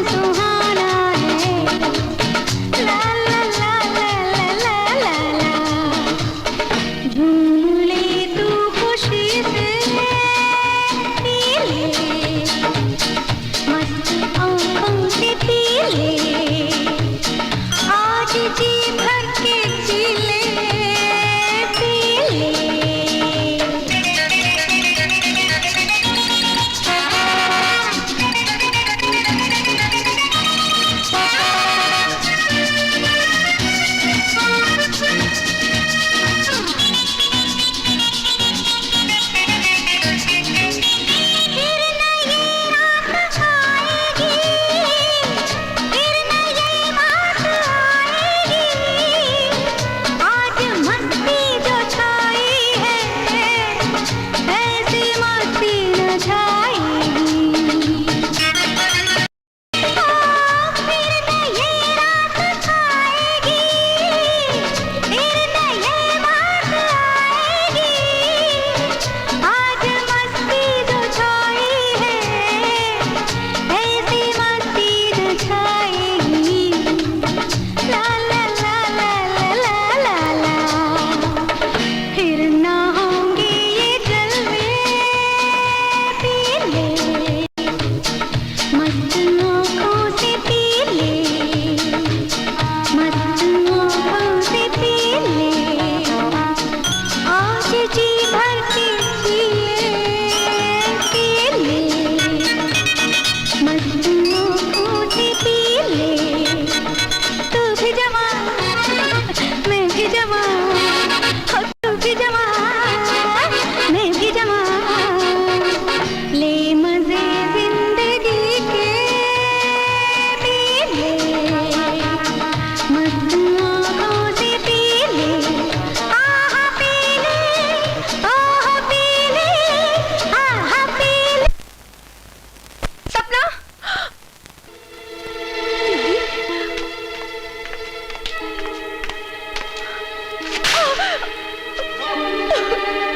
सुहाना है ला ला ला ला ला ला ला ला झूम ले तू खुशी से पी ले मस्त आँखों से पी ले आज जी भर के जी ले पी ले आज मस्ती जो छाई है ऐसी मस्ती न छाएगी फिर न ये रात आएगी फिर न ये बात आएगी आज मस्ती जो छाई है ऐसी मस्ती न छाएगी ला ला ला ला ला ला ला ला फिर ना होंगे ये जलवे पी ले मस्त आँखों से पी ले मस्त आँखों से पी ले आज जी भर के जी ले मस्त आँखों से पी ले तू भी जवान मैं भी जवान हो तू भी जवान मैं भी जवान ले मजे जिंदगी के पी ले मस्त आँखों से पी ले आहा पी ले ओह पी ले आहा पी ले सपना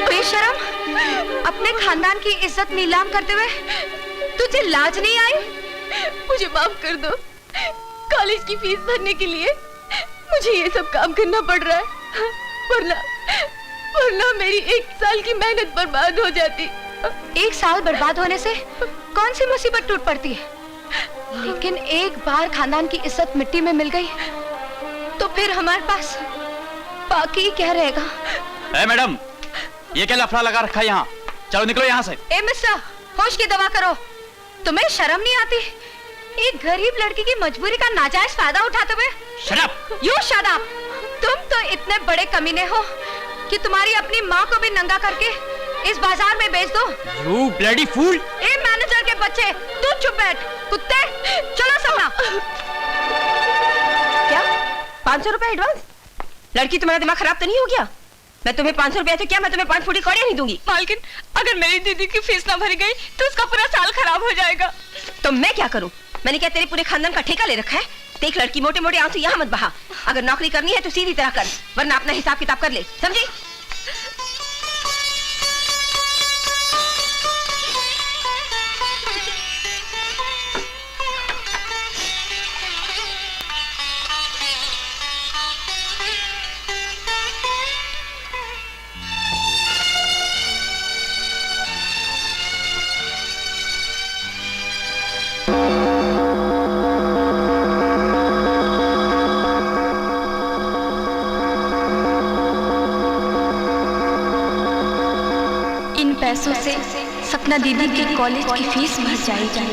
बेशरम अपने खानदान की इज्जत नीलाम करते हुए तुझे लाज नहीं आई? मुझे माफ कर दो। कॉलेज की फीस भरने के लिए मुझे ये सब काम करना पड़ रहा है, वरना मेरी 1 साल की मेहनत बर्बाद हो जाती। 1 साल बर्बाद होने से कौन सी मुसीबत टूट पड़ती है, लेकिन एक बार खानदान की इज्जत मिट्टी में मिल गई तो फिर हमारे पास बाकी क्या रहेगा? ए मैडम, ये क्या लफड़ा लगा रखा है यहाँ? चलो निकलो यहाँ से। ए मिस्टर, होश की दवा करो। तुम्हें शर्म नहीं आती? एक गरीब लड़की की मजबूरी का नाजायज फायदा उठाते हुए। Shut up! You shut up! तुम तो इतने बड़े कमीने हो कि तुम्हारी अपनी माँ को भी नंगा करके इस बाजार में बेच दो। You bloody fool! A manager के बच्चे, तू चुप बैठ। कुत्ते, चलो सपना। क्या 500 रुपए एडवांस? लड़की तुम्हारा दिमाग खराब तो नहीं हो गया? मैं तुम्हें 500 रुपया तो क्या मैं तुम्हें 5 फुटी कौड़ियां नहीं दूंगी। मालकिन, अगर मेरी दीदी की फीस ना भरी गई तो उसका पूरा साल खराब हो जाएगा। तो मैं क्या करूं? मैंने क्या तेरे पूरे खानदान का ठेका ले रखा है? देख लड़की, मोटे मोटे आंसू यहाँ मत बहा। अगर नौकरी करनी है तो सीधी तरह कर, वरना अपना हिसाब किताब कर ले, समझी? पैसों से सपना दीदी के कॉलेज की फीस भर जाएगी।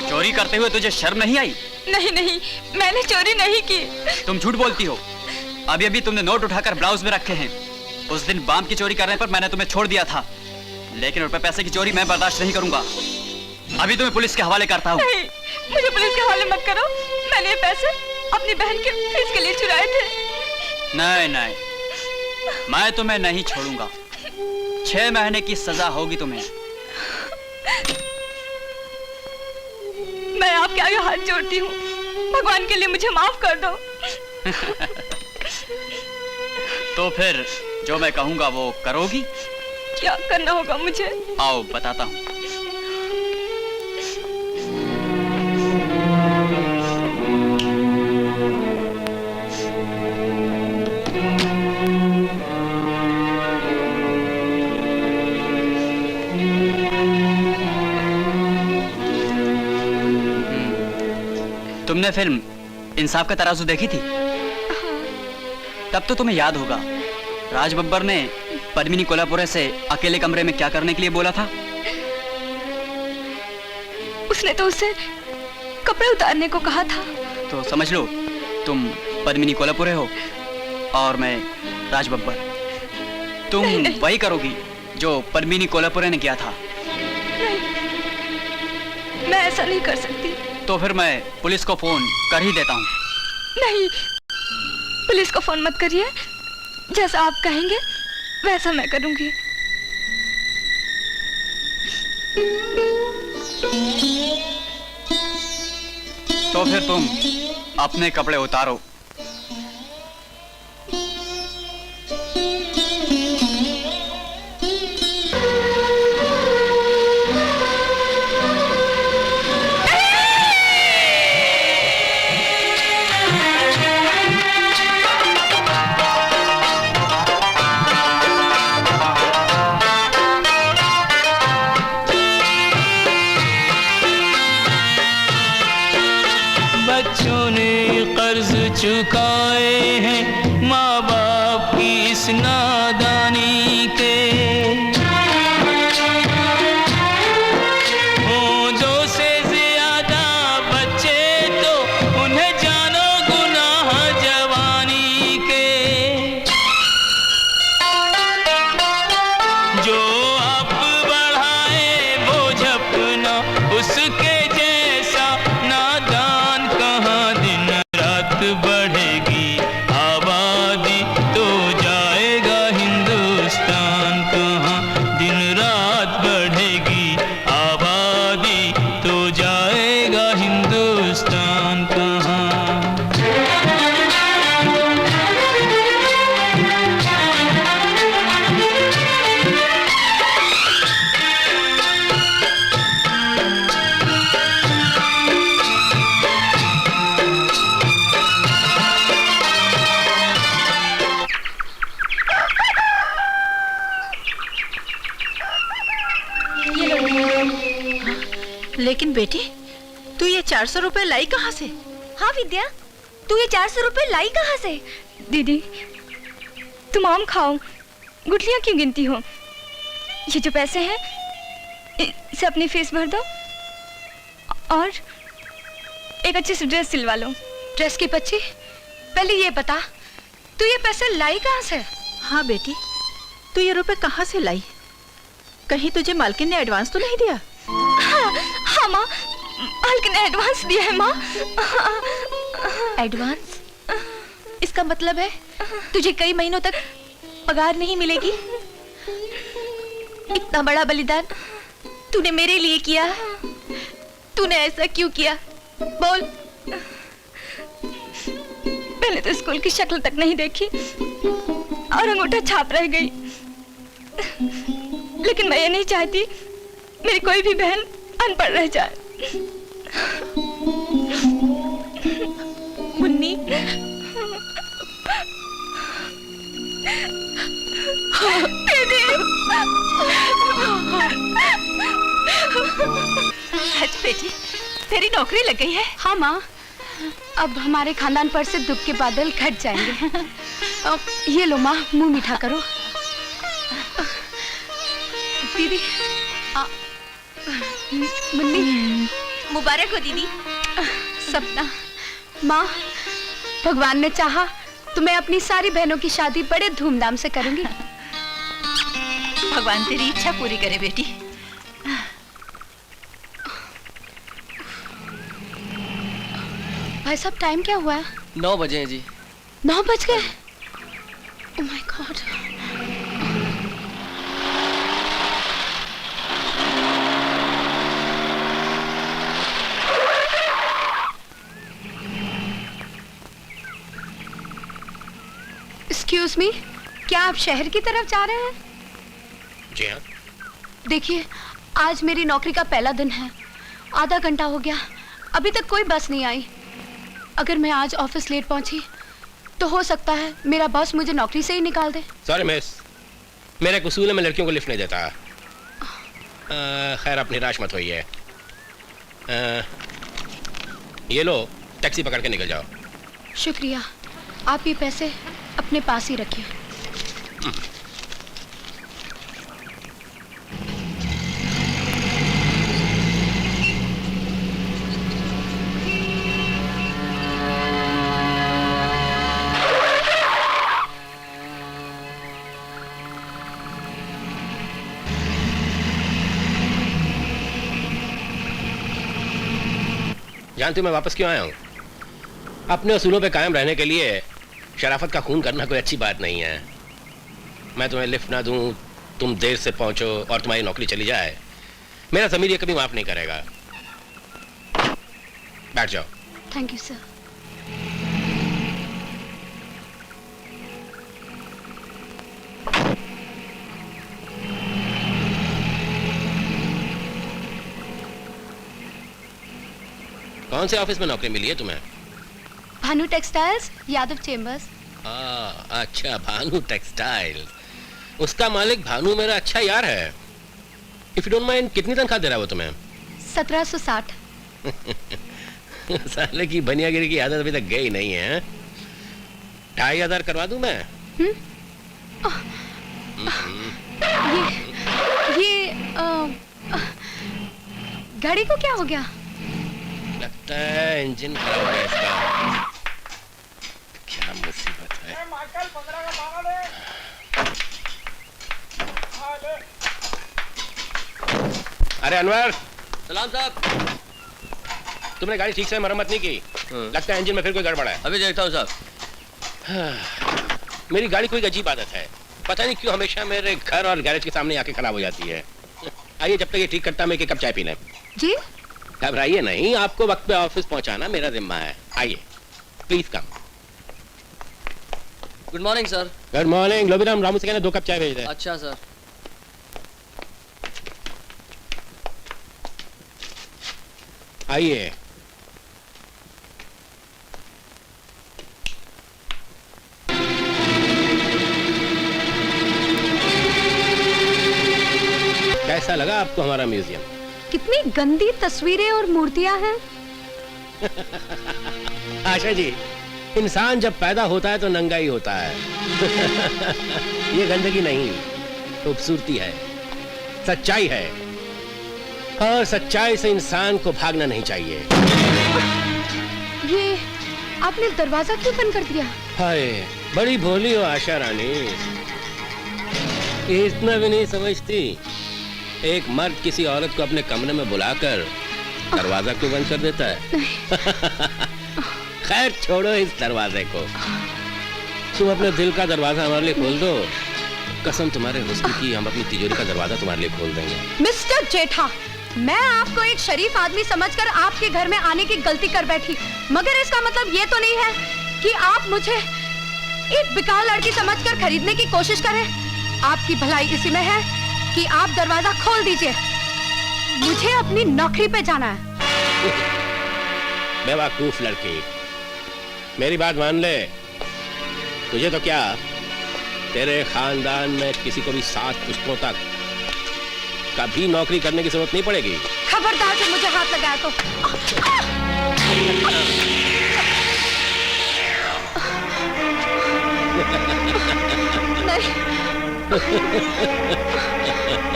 चोरी करते हुए तुझे शर्म नहीं आई? नहीं नहीं, मैंने चोरी नहीं की। तुम झूठ बोलती हो। अभी अभी तुमने नोट उठाकर ब्लाउज में रखे हैं। उस दिन बाम की चोरी करने पर मैंने तुम्हें छोड़ दिया था, लेकिन रुपए पैसे की चोरी मैं बर्दाश्त नहीं करूंगा। अभी तुम्हें पुलिस के हवाले करता हूँ। नहीं, मुझे पुलिस के हवाले मत करो। मैंने ये पैसे अपनी बहन के फीस के लिए चुराए थे। नहीं नहीं, मैं तुम्हें नहीं छोड़ूंगा। 6 महीने की सजा होगी तुम्हें। आगे हाथ जोड़ती हूँ, भगवान के लिए मुझे माफ कर दो। तो फिर जो मैं कहूँगा वो करोगी? क्या करना होगा मुझे? आओ बताता हूँ। तुमने फिल्म इंसाफ का तराजू देखी थी? तब तो तुम्हें याद होगा राज बब्बर ने पद्मिनी कोल्हापुरे से अकेले कमरे में क्या करने के लिए बोला था? उसने तो उससे कपड़े उतारने को कहा था। तो समझ लो तुम पद्मिनी कोल्हापुरे हो और मैं राज बब्बर। तुम नहीं। वही करोगी जो पद्मिनी कोल्हापुरे ने किया था। नहीं, मैं ऐसा नहीं कर सकती। तो फिर मैं पुलिस को फोन कर ही देता हूँ। नहीं, पुलिस को फोन मत करिए। जैसा आप कहेंगे वैसा मैं करूंगी। तो फिर तुम अपने कपड़े उतारो। चुकाए हैं माँ बाप की इस नादानी के, होदों से ज्यादा बच्चे तो उन्हें जानो गुनाह जवानी के। जो आप बढ़ाए बोझ अपना उसके जैसा नादान कहाँ दिन बढ़ेगी आबादी तो जाएगा हिंदुस्तान कहाँ। दिन रात बढ़ेगी आबादी तो जाएगा हिंदुस्तान कहाँ। लेकिन बेटी, तू ये 400 रुपए लाई कहाँ से? हाँ विद्या, तू ये 400 रुपए लाई कहाँ से? दीदी, तुम आम खाओ, गुठलियाँ क्यों गिनती हो? ये जो पैसे हैं, इसे अपनी फीस भर दो और एक अच्छी सी ड्रेस सिलवा लो। ड्रेस की पच्ची? पहले ये बता, तू ये पैसे लाई कहाँ से? हाँ बेटी, तू ये रुपए कहाँ से लाई? कहीं तुझे मालकिन ने एडवांस तो नहीं दिया? हाँ माँ, मालकिन ने एडवांस दिया है माँ। एडवांस? इसका मतलब है तुझे कई महीनों तक पगार नहीं मिलेगी? इतना बड़ा बलिदान तूने मेरे लिए किया, तूने ऐसा क्यों किया? बोल। पहले तो स्कूल की शक्ल तक नहीं देखी और अंगूठा छाप रह गई, लेकिन मैं ये नहीं चाहती मेरी कोई भी बहन अनपढ़ रह जाए। मुन्नी, दीदी, आज बेटी तेरी नौकरी लग गई है? हाँ माँ, अब हमारे खानदान पर से दुख के बादल घट जाएंगे। ये लो माँ, मुंह मीठा करो। दीदी, मुन्नी, मुबारक हो दीदी। सपना, माँ, भगवान ने चाहा तो मैं अपनी सारी बहनों की शादी बड़े धूमधाम से करूंगी। भगवान तेरी इच्छा पूरी करे बेटी। भाई साहब, टाइम क्या हुआ है? 9 बजे हैं जी। 9 बज गए? Oh my God. Excuse me, क्या आप शहर की तरफ जा रहे हैं? जी हाँ। देखिए, आज मेरी नौकरी का पहला दिन है। आधा घंटा हो गया, अभी तक कोई बस नहीं आई। अगर मैं आज ऑफिस लेट पहुंची तो हो सकता है मेरा बॉस मुझे नौकरी से ही निकाल दे। सॉरी मिस, मेरा उसूल है मैं लड़कियों को लिफ्ट नहीं देता। खैर आप निराश मत होइए। ये लो, टैक्सी पकड़ के निकल जाओ। शुक्रिया, आप ये पैसे अपने पास ही रखिए। जानती हो मैं वापस क्यों आया हूँ? अपने उसूलों पे कायम रहने के लिए शराफत का खून करना कोई अच्छी बात नहीं है। मैं तुम्हें लिफ्ट ना दूं, तुम देर से पहुंचो और तुम्हारी नौकरी चली जाए, मेरा ज़मीर ये कभी माफ नहीं करेगा। बैठ जाओ। Thank you sir. कौन से ऑफिस में नौकरी मिली है तुम्हें? Bhanu textiles, Yadav chambers. अच्छा, भानु टेक्सटाइल। उसका मालिक भानु मेरा अच्छा यार है। इफ यू डोंट माइंड, कितनी तनख्वाह दे रहा है वो तुम्हें? 1760। साले की बनियागिरी की आदत अभी तक गई नहीं है। 2500 करवा दूं मैं? ये गाड़ी को क्या हो गया? लगता है इंजन खराब हो गया इसका। क्या मुसीबत है। अरे अनवर। सलाम साहब। तुमने गाड़ी ठीक से मरम्मत नहीं की। लगता है इंजन में फिर कोई गड़बड़ है। अभी देखता हूँ साहब। मेरी गाड़ी कोई अजीब आदत है, पता नहीं क्यों हमेशा मेरे घर और गैरेज के सामने आके खराब हो जाती है। आइए, जब तक ये ठीक करता मैं एक कप चाय पी लें। जी? घबराइए नहीं, आपको वक्त पे ऑफिस पहुंचाना मेरा जिम्मा है। आइए, please come. Good morning sir. Good morning. Lobiram, Ramu से कहना 2 कप चाय भेज दे। अच्छा सर। आइए। कैसा लगा आपको हमारा म्यूजियम? कितनी गंदी तस्वीरें और मूर्तियां हैं। आशा जी, इंसान जब पैदा होता है तो नंगा ही होता है। ये गंदगी नहीं, खूबसूरती है, सच्चाई है, और सच्चाई से इंसान को भागना नहीं चाहिए। ये आपने दरवाजा क्यों बंद कर दिया? हाय, बड़ी भोली हो आशा रानी, ये इतना भी नहीं समझती एक मर्द किसी औरत को अपने कमरे में बुलाकर दरवाजा क्यों बंद कर देता है? खैर छोड़ो इस दरवाजे को, तुम अपने दिल का दरवाजा हमारे लिए खोल दो। कसम तुम्हारे हुस्न की, हम अपनी तिजोरी का दरवाजा तुम्हारे लिए खोल देंगे। मिस्टर जेठा, मैं आपको एक शरीफ आदमी समझकर आपके घर में आने की गलती कर बैठी, मगर इसका मतलब ये तो नहीं है कि आप मुझे एक बेकार लड़की समझकर खरीदने की कोशिश करें। आपकी भलाई इसी में है कि आप दरवाजा खोल दीजिए, मुझे अपनी नौकरी पे जाना है। बेवकूफ लड़की, मेरी बात मान ले, तुझे तो क्या, तेरे खानदान में किसी को भी 7 पुश्तों तक कभी नौकरी करने की जरूरत नहीं पड़ेगी। खबरदार जो मुझे हाथ लगाया तो। नहीं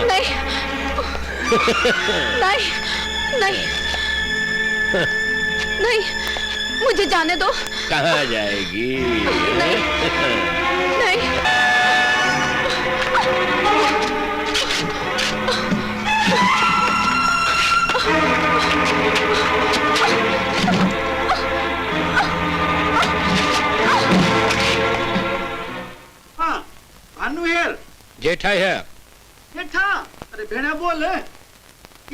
नहीं नहीं नहीं नहीं, मुझे जाने दो। कहाँ जाएगी? नहीं। हाँ, भानु हियर। जेठा है। जेठा, अरे भेड़ा बोल,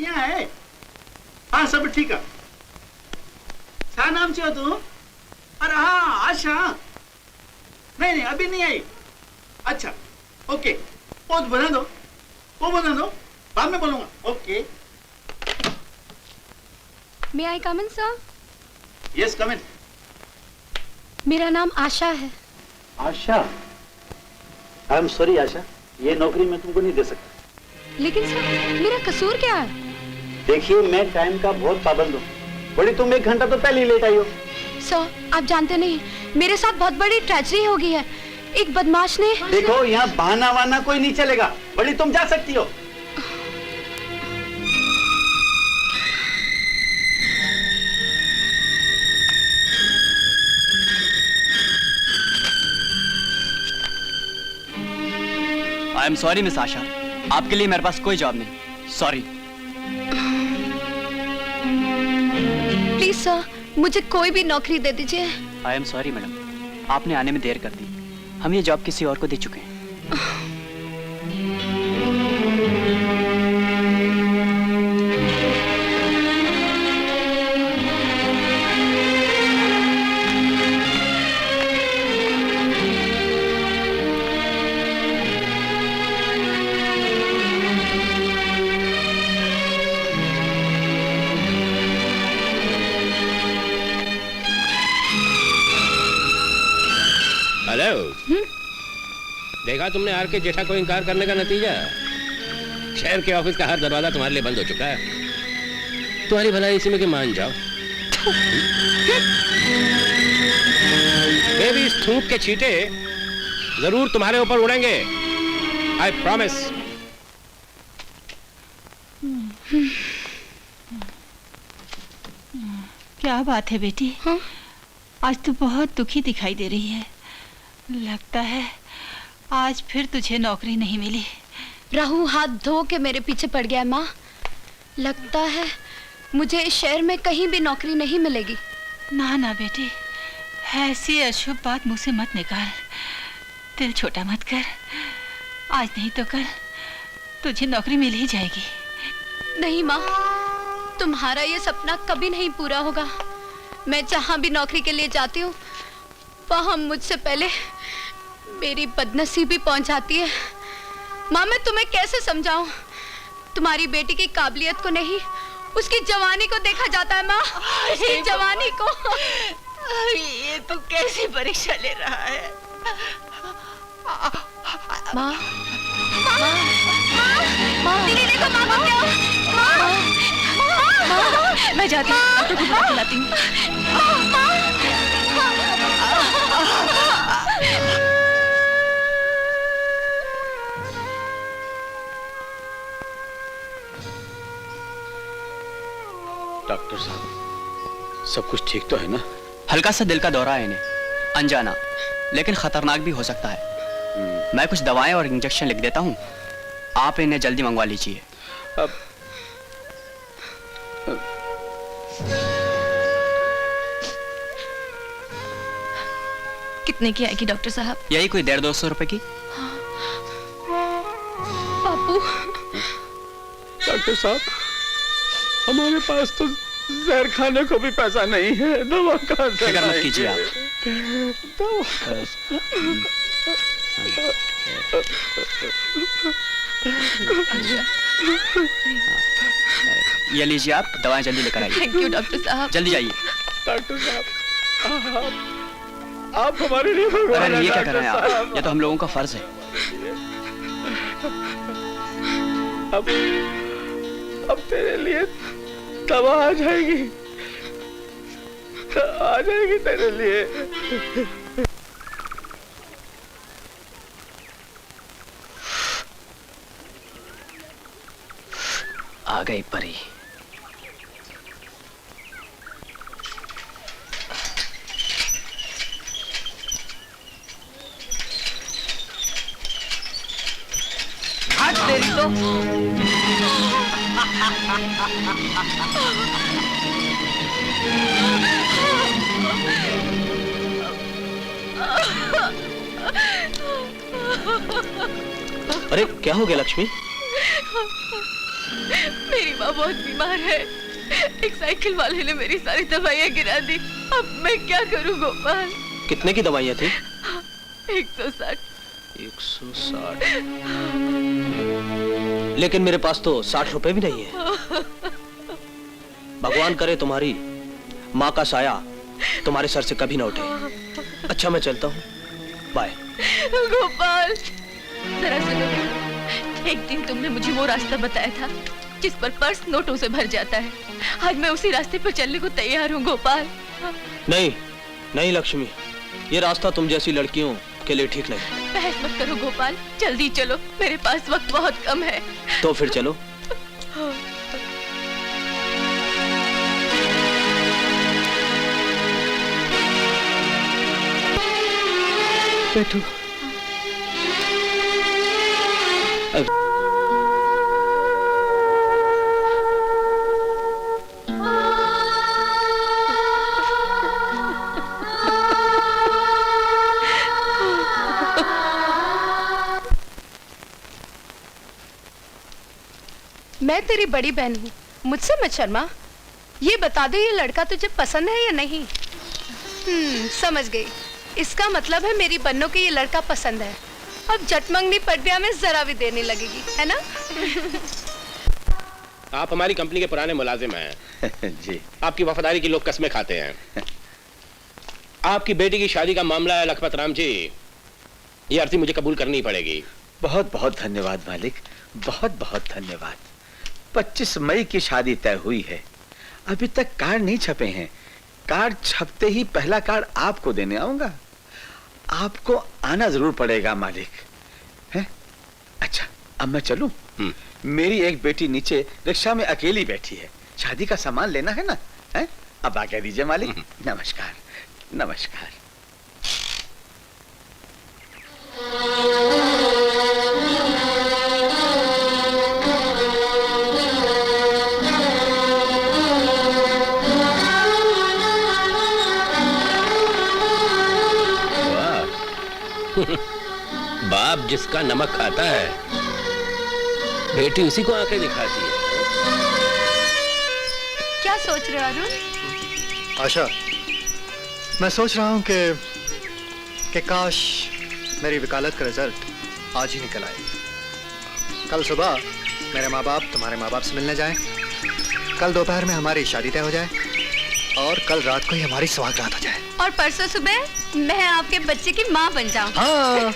यहाँ है। हाँ सब ठीक है। क्या नाम चाहिए तू? अरे हाँ आशा। नहीं नहीं अभी नहीं आई, अच्छा ओके, वो बना दो, वो बना दो, बाद में बोलूंगा। ओके। मे आई कम इन सर? यस कम इन। मेरा नाम आशा है। आशा? आई एम सॉरी आशा, ये नौकरी मैं तुमको नहीं दे सकता। लेकिन सर मेरा कसूर क्या है? देखिए मैं टाइम का बहुत पाबंद हूँ। बड़ी तुम 1 घंटा तो पहले ही लेट आई हो। सर आप जानते नहीं, मेरे साथ बहुत बड़ी ट्रेजेडी हो गई है। एक बदमाश ने। देखो यहाँ बहाना वाना कोई नहीं चलेगा। बड़ी तुम जा सकती हो। आई एम सॉरी मिस आशा, आपके लिए मेरे पास कोई जॉब नहीं। सॉरी। प्लीज सर मुझे कोई भी नौकरी दे दीजिए। आई एम सॉरी मैडम, आपने आने में देर कर दी। हम ये जॉब किसी और को दे चुके हैं। हेलो। देखा तुमने आर के जेठा को इनकार करने का नतीजा? शहर के ऑफिस का हर दरवाजा तुम्हारे लिए बंद हो चुका है। तुम्हारी भलाई इसी में कि मान जाओ। बेबी इस थूक के छींटे जरूर तुम्हारे ऊपर उड़ेंगे। I promise. क्या बात है बेटी? हाँ? आज तो बहुत दुखी दिखाई दे रही है। लगता है आज फिर तुझे नौकरी नहीं मिली। राहु हाथ धो के मेरे पीछे पड़ गया है माँ। लगता है मुझे इस शहर में कहीं भी नौकरी नहीं मिलेगी। ना ना बेटी, ऐसी अशुभ बात मुंह से मत निकाल। दिल छोटा मत कर। आज नहीं तो कल तुझे नौकरी मिल ही जाएगी। नहीं माँ, तुम्हारा ये सपना कभी नहीं पूरा होगा। मैं जहाँ भी नौकरी के लिए जाती हूँ वहाँ मुझसे पहले मेरी बदनसीबी पहुँच जाती है। माँ मैं तुम्हें कैसे समझाऊं? तुम्हारी बेटी की काबिलियत को नहीं, उसकी जवानी को देखा जाता है माँ। उसकी जवानी को। ये तो कैसी परीक्षा ले रहा है? माँ, माँ, दीदी देखो माँ को क्या? माँ, मैं जाती हूँ, डॉक्टर को बुला के लाती हूँ। डॉक्टर साहब सब कुछ ठीक तो है ना? हल्का सा दिल का दौरा है इन्हें, अनजाना, लेकिन खतरनाक भी हो सकता है। मैं कुछ दवाएं और इंजेक्शन लिख देता हूँ, आप इन्हें जल्दी मंगवा लीजिए। कितने की आएगी डॉक्टर साहब? यही कोई 150-200 रुपए की। बापू। डॉक्टर साहब हमारे पास तो जहर खाने को भी पैसा नहीं है। दवा कहाँ से फिक्र मत कीजिए आप। ये लीजिए आप, दवाएं जल्दी लेकर आइए। थैंक यू डॉक्टर साहब। जल्दी जाइए। डॉक्टर साहब आप हमारे लिए भगवान अरे हैं। ये क्या कर रहे हैं आप? ये तो हम लोगों का फर्ज है। अब तेरे लिए दवा आ जाएगी, आ जाएगी तेरे लिए। आ गई परी। आज तेरी तो अरे क्या हो गया लक्ष्मी? मेरी माँ बहुत बीमार है। एक साइकिल वाले ने मेरी सारी दवाइयाँ गिरा दी। अब मैं क्या करूँ गोपाल? कितने की दवाइयाँ थी? 160। 160। लेकिन मेरे पास तो 60 रुपए भी नहीं है। भगवान करे तुम्हारी माँ का साया तुम्हारे सर से कभी ना उठे। अच्छा मैं चलता हूँ, बाय। गोपाल, जरा सुनो। एक दिन तुमने मुझे वो रास्ता बताया था जिस पर पर्स नोटों से भर जाता है। आज मैं उसी रास्ते पर चलने को तैयार हूँ गोपाल। नहीं नहीं लक्ष्मी, ये रास्ता तुम जैसी लड़कियों के लिए ठीक नहीं। बहस मत करो गोपाल, जल्दी चलो, मेरे पास वक्त बहुत कम है। तो फिर चलो। बैठो। मैं तेरी बड़ी बहन हूँ, मुझसे मत शर्मा। ये बता दे, ये लड़का तुझे पसंद है या नहीं? समझ गई। इसका मतलब है मेरी बन्नों को ये लड़का पसंद है। अब जटमंगनी पटिया में जरा भी देर नहीं लगेगी, है ना? आप हमारी कंपनी के पुराने मुलाजिम हैं। जी। आपकी वफादारी की लोग कस्में खाते हैं। आपकी बेटी की शादी का मामला है लखपत राम जी, ये अर्जी मुझे कबूल करनी पड़ेगी। बहुत बहुत धन्यवाद मालिक, बहुत बहुत धन्यवाद। 25 मई की शादी तय हुई है, अभी तक कार्ड नहीं छपे हैं। कार्ड छपते ही पहला कार्ड आपको देने आऊंगा। आपको आना जरूर पड़ेगा मालिक, है? अच्छा अब मैं चलूं? मेरी एक बेटी नीचे रिक्शा में अकेली बैठी है, शादी का सामान लेना है ना, है? अब आज्ञा दीजिए मालिक। नमस्कार नमस्कार। बाप जिसका नमक खाता है, बेटी उसी को आंखें दिखाती है। क्या सोच रहे हो अरुण? आशा, मैं सोच रहा हूं कि काश मेरी वकालत का रिजल्ट आज ही निकल आए। कल सुबह मेरे माँ बाप तुम्हारे माँ बाप से मिलने जाएं, कल दोपहर में हमारी शादी तय हो जाए और कल रात को ही हमारी सुहागरात हो जाए, और परसों सुबह मैं आपके बच्चे की माँ बन जाऊं। हाँ।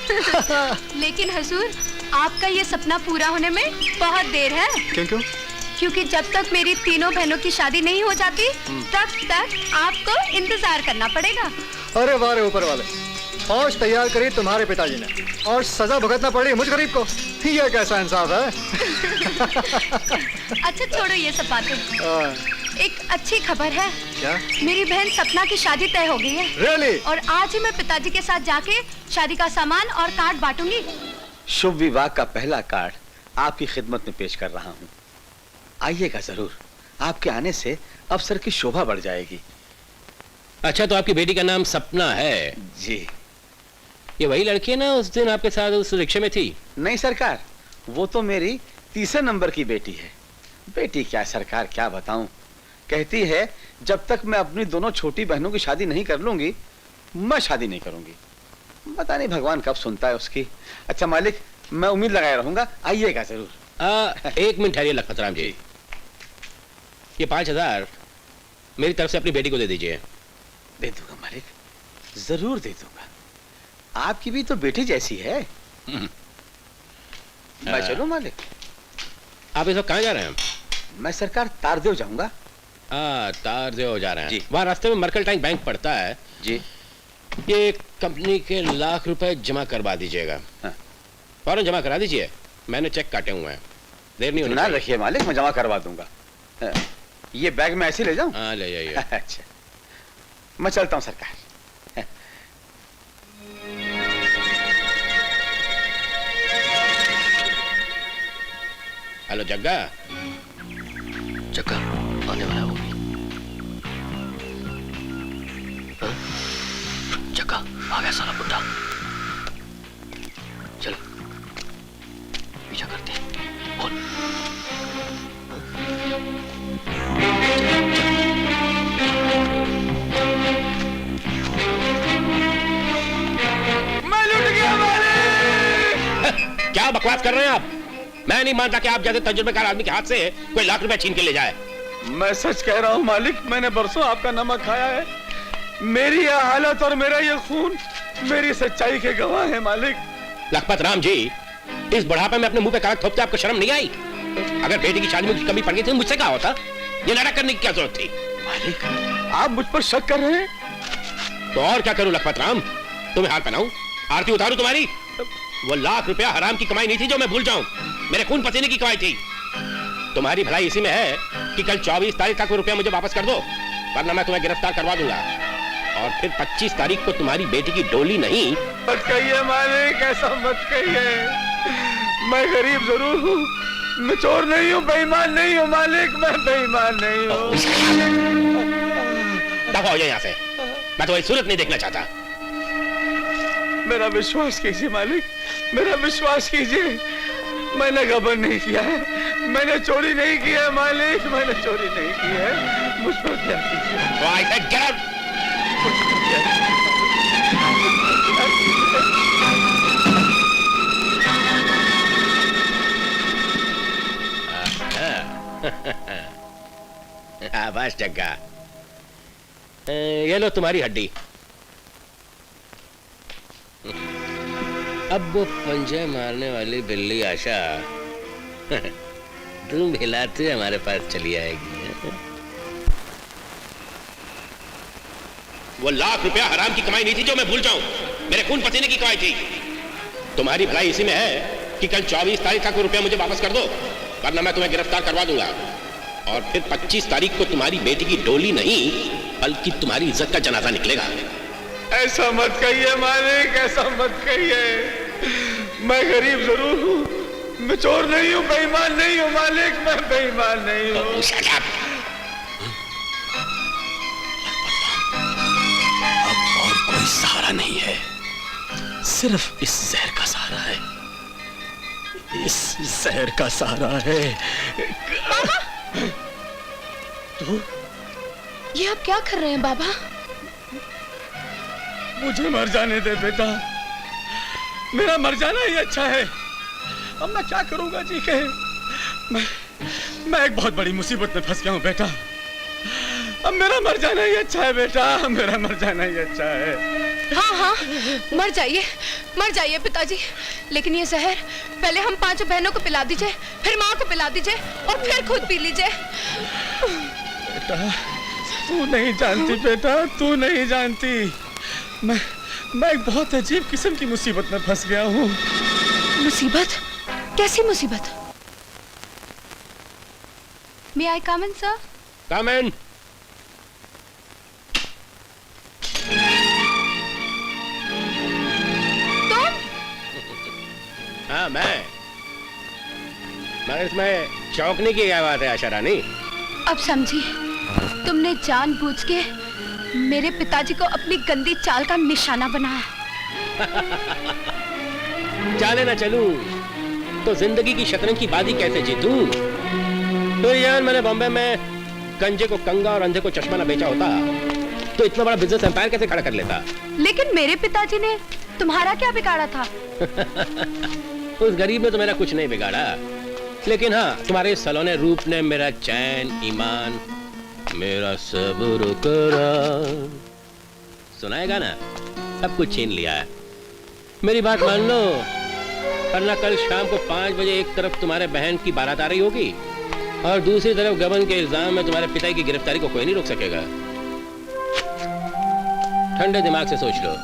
लेकिन हजूर, आपका ये सपना पूरा होने में बहुत देर है। क्यों? क्योंकि जब तक मेरी तीनों बहनों की शादी नहीं हो जाती तब तक आपको इंतजार करना पड़ेगा। अरे वाह रे ऊपर वाले, फौज तैयार करी तुम्हारे पिताजी ने और सजा भुगतना पड़ी मुझ गरीब को। ये कैसा इंसाफ है? अच्छा छोड़ो ये सब बातें। एक अच्छी खबर है। क्या? मेरी बहन सपना की शादी तय हो गई है। Really? और आज ही मैं पिताजी के साथ जाके शादी का सामान और कार्ड बांटूंगी। शुभ विवाह का पहला कार्ड आपकी खिदमत में पेश कर रहा हूँ। आइएगा जरूर, आपके आने से अफसर की शोभा बढ़ जाएगी। अच्छा, तो आपकी बेटी का नाम सपना है? जी। ये वही लड़की है ना उस दिन आपके साथ उस रिक्शे में थी? नहीं सरकार, वो तो मेरी तीसरे नंबर की बेटी है। बेटी क्या सरकार, क्या बताऊं। कहती है जब तक मैं अपनी दोनों छोटी बहनों की शादी नहीं कर लूंगी मैं शादी नहीं करूंगी। पता नहीं भगवान कब सुनता है उसकी। अच्छा मालिक, मैं उम्मीद लगाए रहूंगा, आइएगा जरूर। एक मिनट ठहरिए लखपत राम जी, ये 5000 मेरी तरफ से अपनी बेटी को दे दीजिए। दे दूंगा मालिक, जरूर दे दूंगा। आपकी भी तो बेटी जैसी है। मैं चलूं मालिक? आप इस वक्त कहाँ जा रहे हैं? मैं सरकार तारदेव जाऊंगा। तारदेव जा रहे हैं जी। वहाँ रास्ते में मर्केंटाइन बैंक पड़ता है जी। ये कंपनी के लाख रुपए जमा करवा दीजिएगा। फौरन जमा करा दीजिए, मैंने चेक काटे हुए हैं, देर नहीं होनी चाहिए। रखिए मालिक, मैं जमा करवा दूंगा। ये बैग में ऐसे ले जाऊं? हाँ ले जाइए। अच्छा मैं चलता हूँ सरकार। हेलो जग्गा। जग्गा आने वाला है वो भी। जग्गा आ गया साला बुड्ढा। चलो पीछा करते हैं। बोल। मैं लुट गया मालिक। कर रहे हैं आप? मैं नहीं मानता कि आप जैसे तजुर्बेकार आदमी के हाथ से कोई लाख रुपए छीन के ले जाए। मैं सच कह रहा हूँ मालिक, मैंने बरसों आपका नमक खाया है। मेरी यह हालत और मेरा ये खून मेरी सच्चाई के गवाह है मालिक। लखपत राम जी, इस बुढ़ापे में अपने मुंह पे कागज थोपते आपको शर्म नहीं आई? अगर बेटी की शादी में कुछ कमी पड़ गई थी मुझसे क्या होता? ये नाटक करने की क्या जरूरत थी? मालिक, आप मुझ पर शक कर रहे हैं? तो और क्या करूं लखपत राम? तुम्हें हार पहनाऊं, आरती उतारूं तुम्हारी? वो लाख रुपया हराम की कमाई नहीं थी जो मैं भूल जाऊं, मेरे खून पसीने की कमाई थी। तुम्हारी भलाई इसी में है कि कल 24 तारीख तक वो रुपया मुझे वापस कर दो, वरना मैं तुम्हें गिरफ्तार करवा दूंगा। और फिर 25 तारीख को तुम्हारी बेटी की डोली नहीं। मत कहिए मालिक, ऐसा मत कहिए। मैं गरीब जरूर हूँ, मैं चोर नहीं हूँ, बेईमान नहीं हूँ मालिक, मैं बेईमान नहीं हूँ। दफा हो जाए यहाँ से, मैं तुम्हारी सूरत नहीं देखना चाहता। मेरा विश्वास कीजिए मालिक, मेरा विश्वास कीजिए। मैंने गबन नहीं किया है, मैंने चोरी नहीं की है मालिक, मैंने चोरी नहीं की है। मुझ पर क्या कीजिए? बस जग्गा, ये लो तुम्हारी हड्डी। अब वो पंजे मारने वाली बिल्ली आशा तुम हिलाते हमारे पास चली आएगी। वो लाख रुपया हराम की कमाई नहीं थी जो मैं भूल जाऊं, मेरे खून पसीने की कमाई थी। तुम्हारी भलाई इसी में है कि कल 24 तारीख तक वो रुपया मुझे वापस कर दो, वरना मैं तुम्हें गिरफ्तार करवा दूंगा। और फिर 25 तारीख को तुम्हारी बेटी की डोली नहीं बल्कि तुम्हारी इज्जत का जनाजा निकलेगा। ऐसा मत कहिए मालिक, ऐसा मत कहिए। मैं गरीब जरूर हूँ, मैं चोर नहीं हूँ, बेईमान नहीं हूँ मालिक, मैं बेईमान नहीं हूँ। अब और कोई सहारा नहीं है, सिर्फ इस जहर का सहारा है, इस जहर का सहारा है। तो ये आप क्या कर रहे हैं बाबा? मुझे मर जाने दे बेटा, मेरा मर जाना ही अच्छा है। अब मैं क्या करूंगा जी के? मैं एक बहुत बड़ी मुसीबत में फंस गया हूँ बेटा। अब मेरा मर जाना ही अच्छा है बेटा, मेरा मर जाना ही अच्छा है। हाँ हाँ, मर जाइए पिताजी, लेकिन ये जहर पहले हम 5 बहनों को पिला दीजिए, फिर माँ को पिला दीजिए और फिर खुद पी लीजिए। बेटा तू नहीं जानती, बेटा तू नहीं जानती, मैं एक बहुत अजीब किस्म की मुसीबत में फंस गया हूँ। मुसीबत? कैसी मुसीबत? May I come in, sir? Come in. हाँ मैं, मगर इसमें चौंकने की क्या बात है आशा रानी? अब समझी, तुमने जानबूझ के मेरे पिताजी को अपनी गंदी चाल का निशाना बनाया। चाले ना चलूं तो जिंदगी की शतरंज की बाजी कैसे जीतूं? तो यार मैंने बॉम्बे में गंजे को कंगा और अंधे को चश्मा ना बेचा होता तो इतना बड़ा बिजनेस एम्पायर कैसे खड़ा कर लेता? लेकिन मेरे पिताजी ने तुम्हारा क्या बिगाड़ा था? उस गरीब ने तो मेरा कुछ नहीं बिगाड़ा, लेकिन हाँ तुम्हारे सलोने रूप ने मेरा चैन, ईमान, मेरा सब्र करा, सुनाएगा ना, सब कुछ छीन लिया है। मेरी बात मान लो, वरना कल शाम को 5 बजे एक तरफ तुम्हारे बहन की बारात आ रही होगी और दूसरी तरफ गबन के इल्जाम में तुम्हारे पिता की गिरफ्तारी को कोई नहीं रोक सकेगा। ठंडे दिमाग से सोच लो,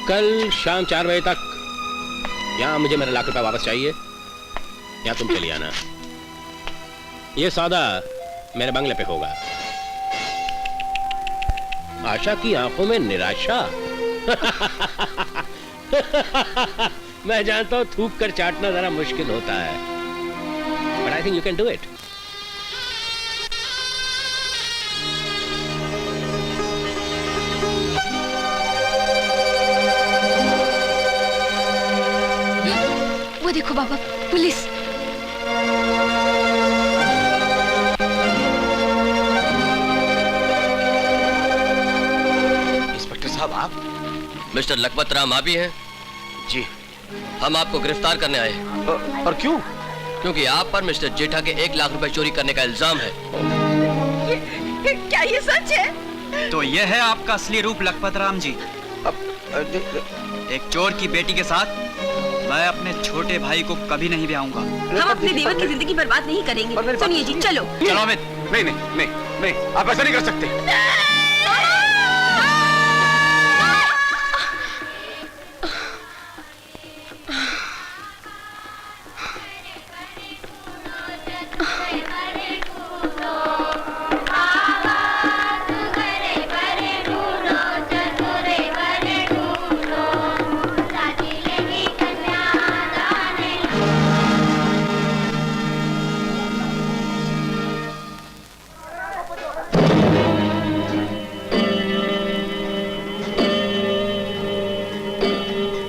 कल शाम 4 बजे तक यहाँ मुझे मेरा लाख रुपया वापस चाहिए या तुम चली आना। ये सौदा मेरे बंगले पे होगा। आशा की आंखों में निराशा। मैं जानता हूं थूक कर चाटना जरा मुश्किल होता है, but I think you can do it. वो देखो बाबा, पुलिस। इंस्पेक्टर साहब आप? मिस्टर लखपत राम आप ही हैं? जी। हम आपको गिरफ्तार करने आए हैं। और क्यों? क्योंकि आप पर मिस्टर जेठा के 1 लाख रुपए चोरी करने का इल्जाम है। क्या ये सच है? तो यह है आपका असली रूप लखपत राम जी। एक चोर की बेटी के साथ मैं अपने छोटे भाई को कभी नहीं ब्याहूंगा। हम अपने देवर की जिंदगी बर्बाद नहीं करेंगे। सुनिए जी, चलो। चलो अमित। नहीं नहीं नहीं नहीं, आप ऐसा नहीं कर सकते।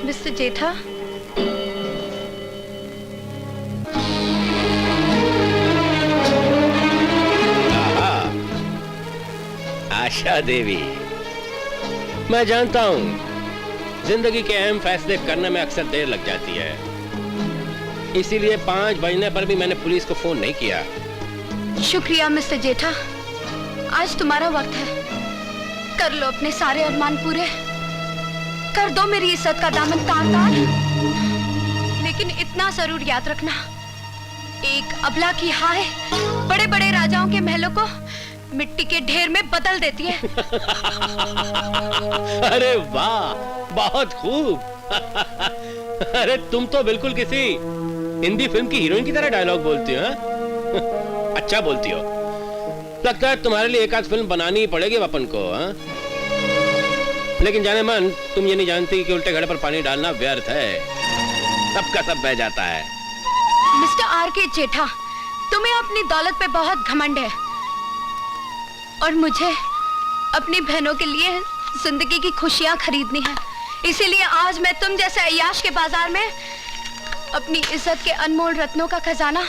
मिस्टर जेठा, आशा देवी, मैं जानता हूँ जिंदगी के अहम फैसले करने में अक्सर देर लग जाती है, इसीलिए 5 बजने पर भी मैंने पुलिस को फोन नहीं किया। शुक्रिया मिस्टर जेठा। आज तुम्हारा वक्त है, कर लो अपने सारे अरमान पूरे, कर दो मेरी इज्जत का दामन तार-तार। लेकिन इतना जरूर याद रखना, एक अबला की हाय बड़े बड़े राजाओं के महलों को मिट्टी के ढेर में बदल देती है। अरे वाह, बहुत खूब। अरे तुम तो बिल्कुल किसी हिंदी फिल्म की हीरोइन की तरह डायलॉग बोलती हो। अच्छा बोलती हो। लगता है तुम्हारे लिए एक आध फिल्म बनानी ही पड़ेगी अपन को। लेकिन जाने मन, तुम ये नहीं जानती कि उल्टे घड़े पर पानी डालना व्यर्थ है, सबका सब बह जाता है। Mister R K. जेठा, तुम्हें अपनी दौलत पे बहुत घमंड है और मुझे अपनी बहनों के लिए जिंदगी की खुशियां खरीदनी है। इसीलिए आज मैं तुम जैसे अय्याश के बाजार में अपनी इज्जत के अनमोल रत्नों का खजाना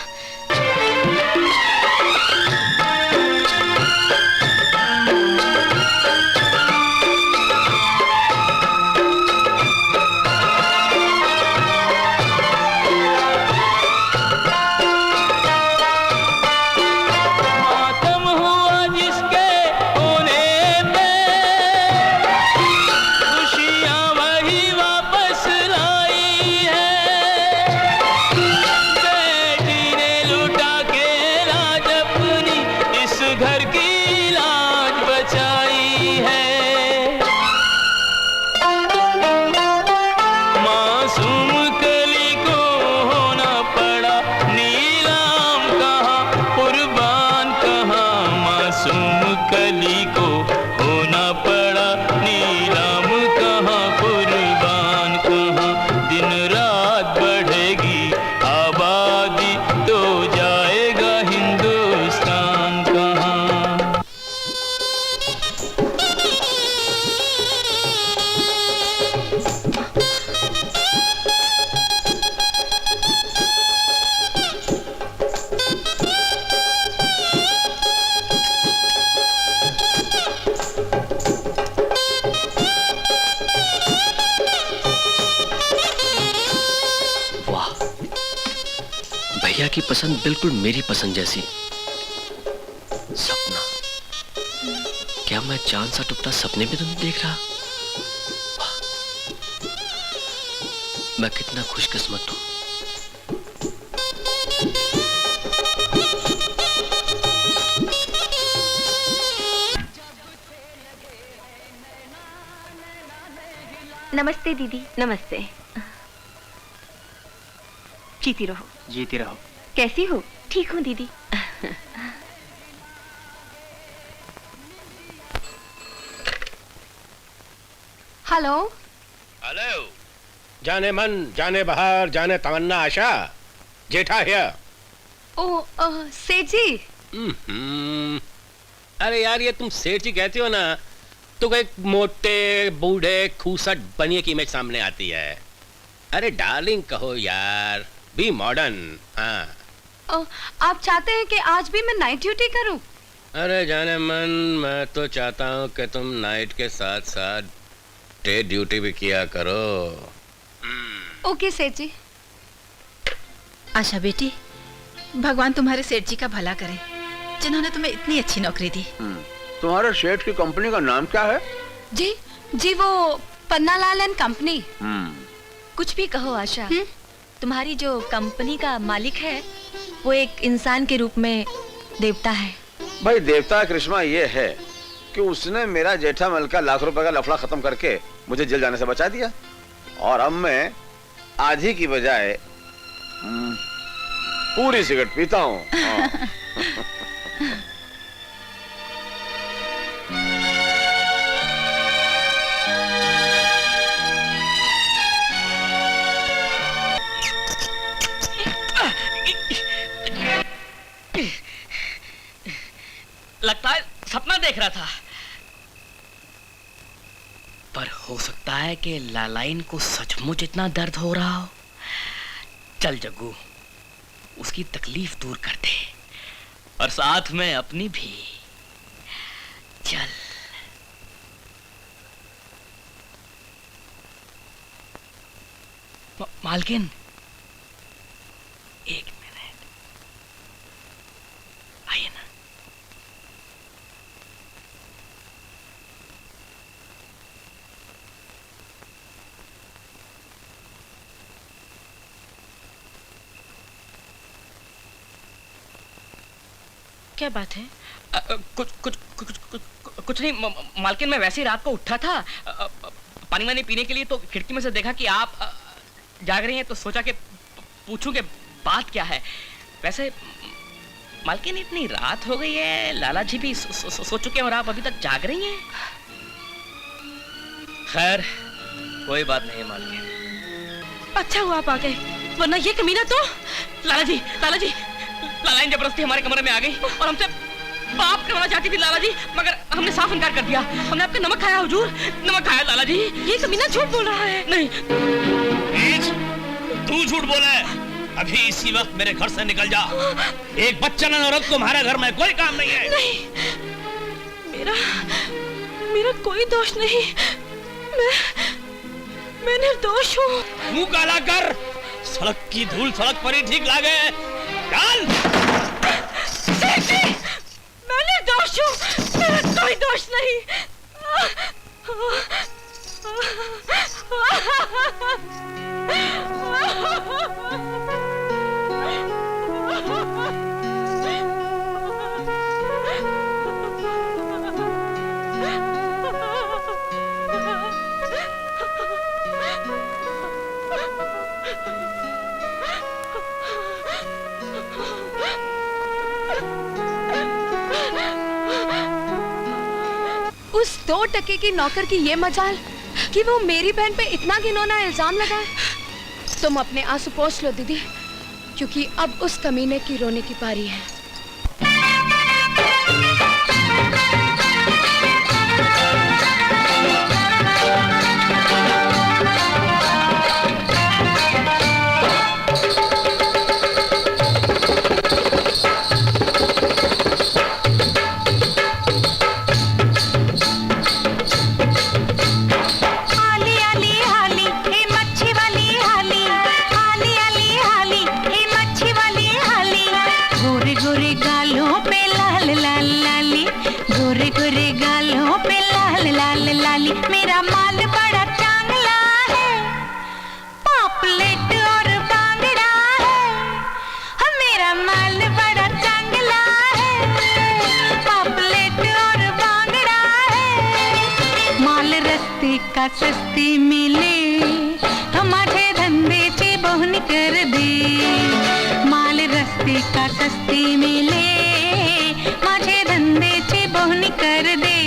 की पसंद बिल्कुल मेरी पसंद जैसी। सपना, क्या मैं चांद सा टुकड़ा सपने में तो नहीं देख रहा? वाह, मैं कितना खुशकिस्मत हूं। नमस्ते दीदी। नमस्ते। जीती रहो। जीती रहो। कैसी हो? ठीक हूँ दीदी। हेलो। हेलो। जाने मन, जाने बहार, जाने तमन्ना आशा, जेठा हियर। ओ सेठ जी। अरे यार, ये तुम सेठ जी कहती हो ना, तो एक मोटे बूढ़े खूसट बनिए की इमेज सामने आती है। अरे डार्लिंग कहो यार, बी मॉडर्न। हाँ, आप चाहते हैं कि आज भी मैं नाइट ड्यूटी करूं? अरे जाने मन, मैं तो चाहता हूँ कि तुम नाइट के साथ साथ डे ड्यूटी भी किया करो। ओके सेठ जी। आशा बेटी, भगवान तुम्हारे सेठ जी का भला करे जिन्होंने तुम्हें इतनी अच्छी नौकरी दी। तुम्हारे सेठ की कंपनी का नाम क्या है? जी जी वो पन्नालाल एंड कंपनी। कुछ भी कहो आशा, तुम्हारी जो कंपनी का मालिक है वो एक इंसान के रूप में देवता है। भाई देवता का करिश्मा ये है कि उसने मेरा जेठामल का लाख रुपए का लफड़ा खत्म करके मुझे जेल जाने से बचा दिया, और अब मैं आधी की बजाय पूरी सिगरेट पीता हूँ। लगता है सपना देख रहा था, पर हो सकता है कि लालाइन को सचमुच इतना दर्द हो रहा हो। चल जग्गू, उसकी तकलीफ दूर कर दे और साथ में अपनी भी। चल। मालकिन, एक मिनट आइए ना। क्या बात है? कुछ नहीं मालकिन, मैं वैसे ही रात को उठा था पानी वानी पीने के लिए, तो खिड़की में से देखा कि आप जाग रही हैं, तो सोचा कि पूछूं कि बात क्या है। वैसे मालकिन इतनी रात हो गई है, लाला जी भी सो चुके हैं और आप अभी तक जाग रही हैं। खैर कोई बात नहीं है मालकिन। अच्छा हुआ आप आ गए, वरना ये कमीना तो। लाला जी लालाइन जबरदस्ती हमारे कमरे में आ गई और हमसे बाप करवाना चाहती थी लाला जी, मगर हमने साफ इनकार कर दिया। हमने आपका नमक खाया हुजूर, नमक खाया लाला जी। ये कमीना झूठ बोल रहा है। नहीं, तू झूठ बोला है। अभी इसी वक्त मेरे घर से निकल जा। एक बच्चन औरत को हमारे घर में कोई काम नहीं है। नहीं, मेरा कोई दोष नहीं, मैं निर्दोष हूँ। मुंह काला कर, सड़क की धूल सड़क पर ही ठीक लागे। चल। मैं निर्दोष हूँ, मेरा कोई दोष नहीं। उस 2 टके की नौकर की ये मजाल कि वो मेरी बहन पे इतना घिनौना इल्जाम लगाए। तुम अपने आंसू पोंछ लो दीदी, क्योंकि अब उस कमीने की रोने की पारी है। मेरा माल बड़ा चांगला है, पॉपलेट और बांगड़ा है। मेरा माल बड़ा चांगला है, पॉपलेट और बांगड़ा है। माल रस्ते का सस्ती मिले, हमारे धंधे ची बहुनी कर दे। माल रस्ते का सस्ती मिले, माझे धंदे ची बहुनी कर दे।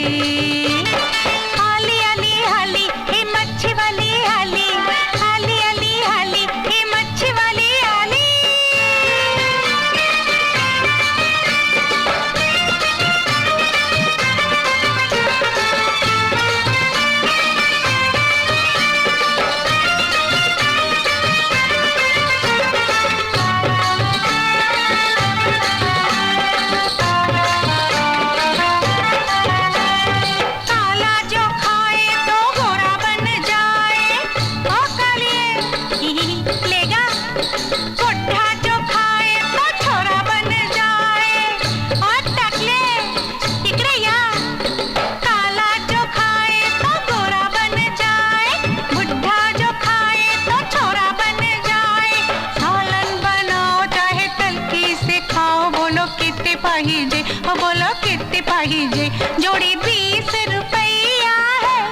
सिपाही जे जोड़ी 20 रुपया है।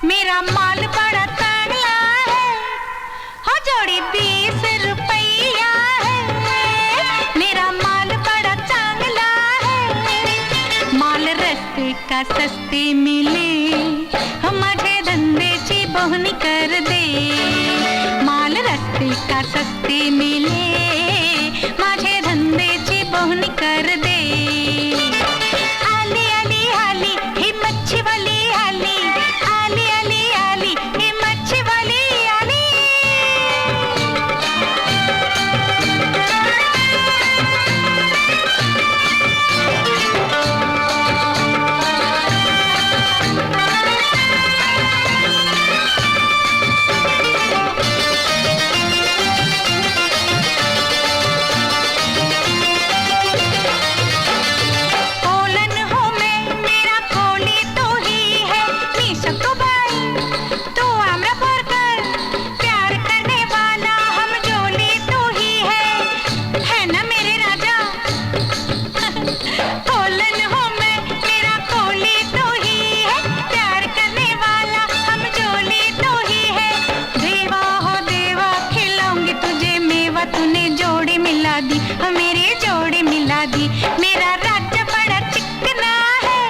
मेरा माल बड़ा तगड़ा है, हो जोड़ी 20 रुपया है। मेरा माल बड़ा चांगला है। माल रस्ते का सस्ते मिले, हो माझे धंदेची बोहनी कर दे। माल रस्ते का सस्ते मिले, माझे धंदेची बोहनी कर दे। आली आली आली ही मच्छी वाली आली, आली आली आली ही मच्छी वाली आली। मेरे जोड़ी मिला दी। मेरा राज्य बड़ा चिकना है,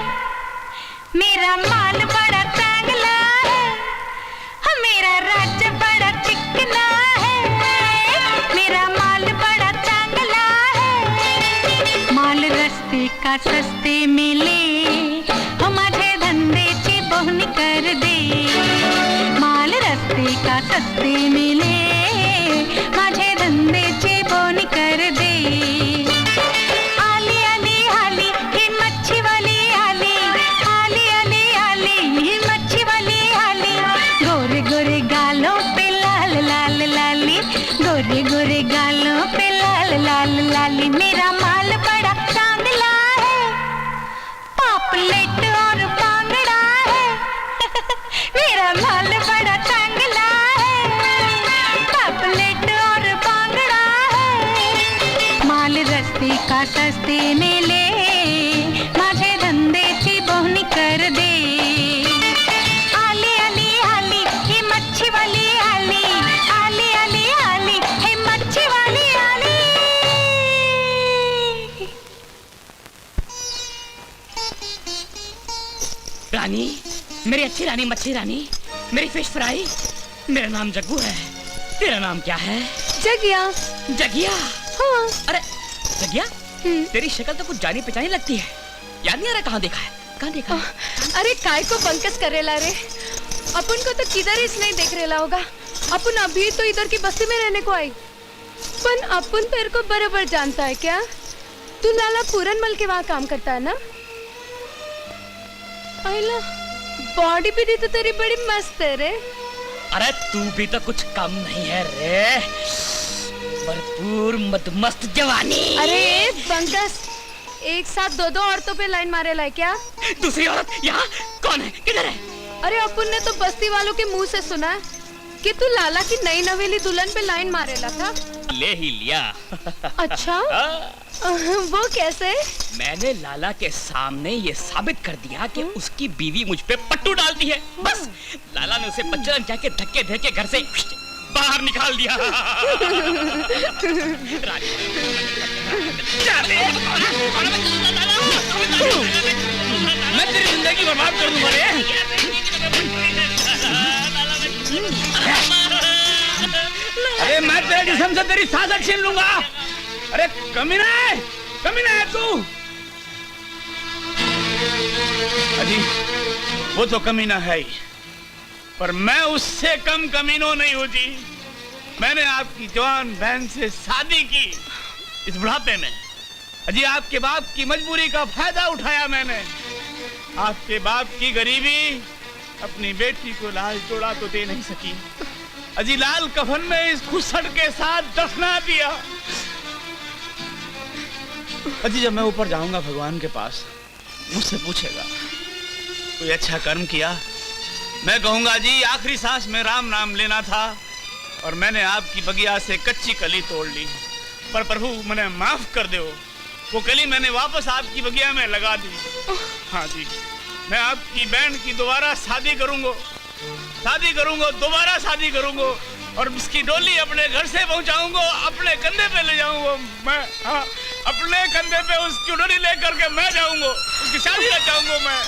मेरा माल बड़ा चांगला है। मेरा राज्य बड़ा चिकना है, मेरा माल बड़ा चांगला है। माल रस्ते का सस्ते मिले, हो माझे धंदेची बोहनी कर दे। माल रस्ते का सस्ते मिले, माझे धंदेची बोहनी कर दे। आली आली आली ही मच्छी वाली आली, आली आली आली ही मच्छी वाली आली। गोरे गोरे गालों पे लाल लाल लाली, गोरे गोरे गालों पे लाल लाल लाली। मेरा माल बड़ा चांगला है, पापलेट और बांगड़ा है। मेरा माल बड़ा चांगला है, पापलेट और बांगड़ा है। माल रस्ते का सस्ते मिले, माझे धंदेची बोहनी कर दे। आली आली आली ही मच्छी वाली आली, आली आली आली ही मच्छी वाली आली। रानी, मेरी अच्छी रानी, मच्छी रानी, मेरी फिश फ्राई। मेरा नाम जग्गू है, तेरा नाम क्या है? जगिया। जगिया? हाँ। अरे जगिया, तेरी शक्ल तो कुछ जानी पहचानी लगती है। याद नहीं आ रहा कहाँ देखा है, कहाँ देखा है? अरे काय को बंकस करेला रे, अपन को तो किधर इस नहीं देख रेला होगा। अपन अभी तो इधर की बस्ती में रहने को आई, पर अपन तेरे को बराबर जानता है क्या? तू लाला पूरनमल के वहाँ काम करता है ना? आइला, बॉडी भी दी तो तेरी बड़ी मस्त है रे। अरे तू भी तो कुछ कम नहीं है रे, भरपूर मदमस्त जवानी। अरे बंकस, एक साथ दो दो औरतों पे लाइन मारे ला क्या? दूसरी औरत यहाँ कौन है, किधर है? अरे अपन ने तो बस्ती वालों के मुंह से सुना है कि तू लाला की नई नवेली दुल्हन पे लाइन मारेला था। ले ही लिया। अच्छा? वो कैसे? मैंने लाला के सामने ये साबित कर दिया कि उसकी बीवी मुझ पे पट्टू डालती है। बस लाला ने उसे बच्चन जाके धक्के दे के घर से बाहर निकाल दिया। मैं तेरी जिंदगी बर्बाद कर दूंगा रे। अरे मैं तेरे जिस्म से तेरी सांसें छीन लूंगा। अरे कमीना है तू। अजी वो तो कमीना है ही, पर मैं उससे कम कमीनो नहीं हूँ जी। मैंने आपकी जवान बहन से शादी की इस बुढ़ापे में। अजी आपके बाप की मजबूरी का फायदा उठाया मैंने। आपके बाप की गरीबी अपनी बेटी को लाल जोड़ा तो दे नहीं सकी। अजी लाल कफन में इस खुसड़ के साथ दफना दिया। अजी जब मैं ऊपर जाऊंगा भगवान के पास, मुझसे पूछेगा कोई अच्छा कर्म किया? मैं कहूंगा जी आखिरी सांस में राम नाम लेना था और मैंने आपकी बगिया से कच्ची कली तोड़ ली। पर प्रभु मने माफ कर दो, वो कली मैंने वापस आपकी बगिया में लगा दी। हाँ जी, मैं आपकी बहन की दोबारा शादी करूंगा, दोबारा शादी करूंगा और उसकी डोली अपने घर से पहुंचाऊंगा, अपने कंधे पे ले जाऊंगा मैं। हाँ, अपने कंधे पे उसकी डोली लेकर के मैं जाऊंगा, उसकी शादी रचाऊंगा मैं।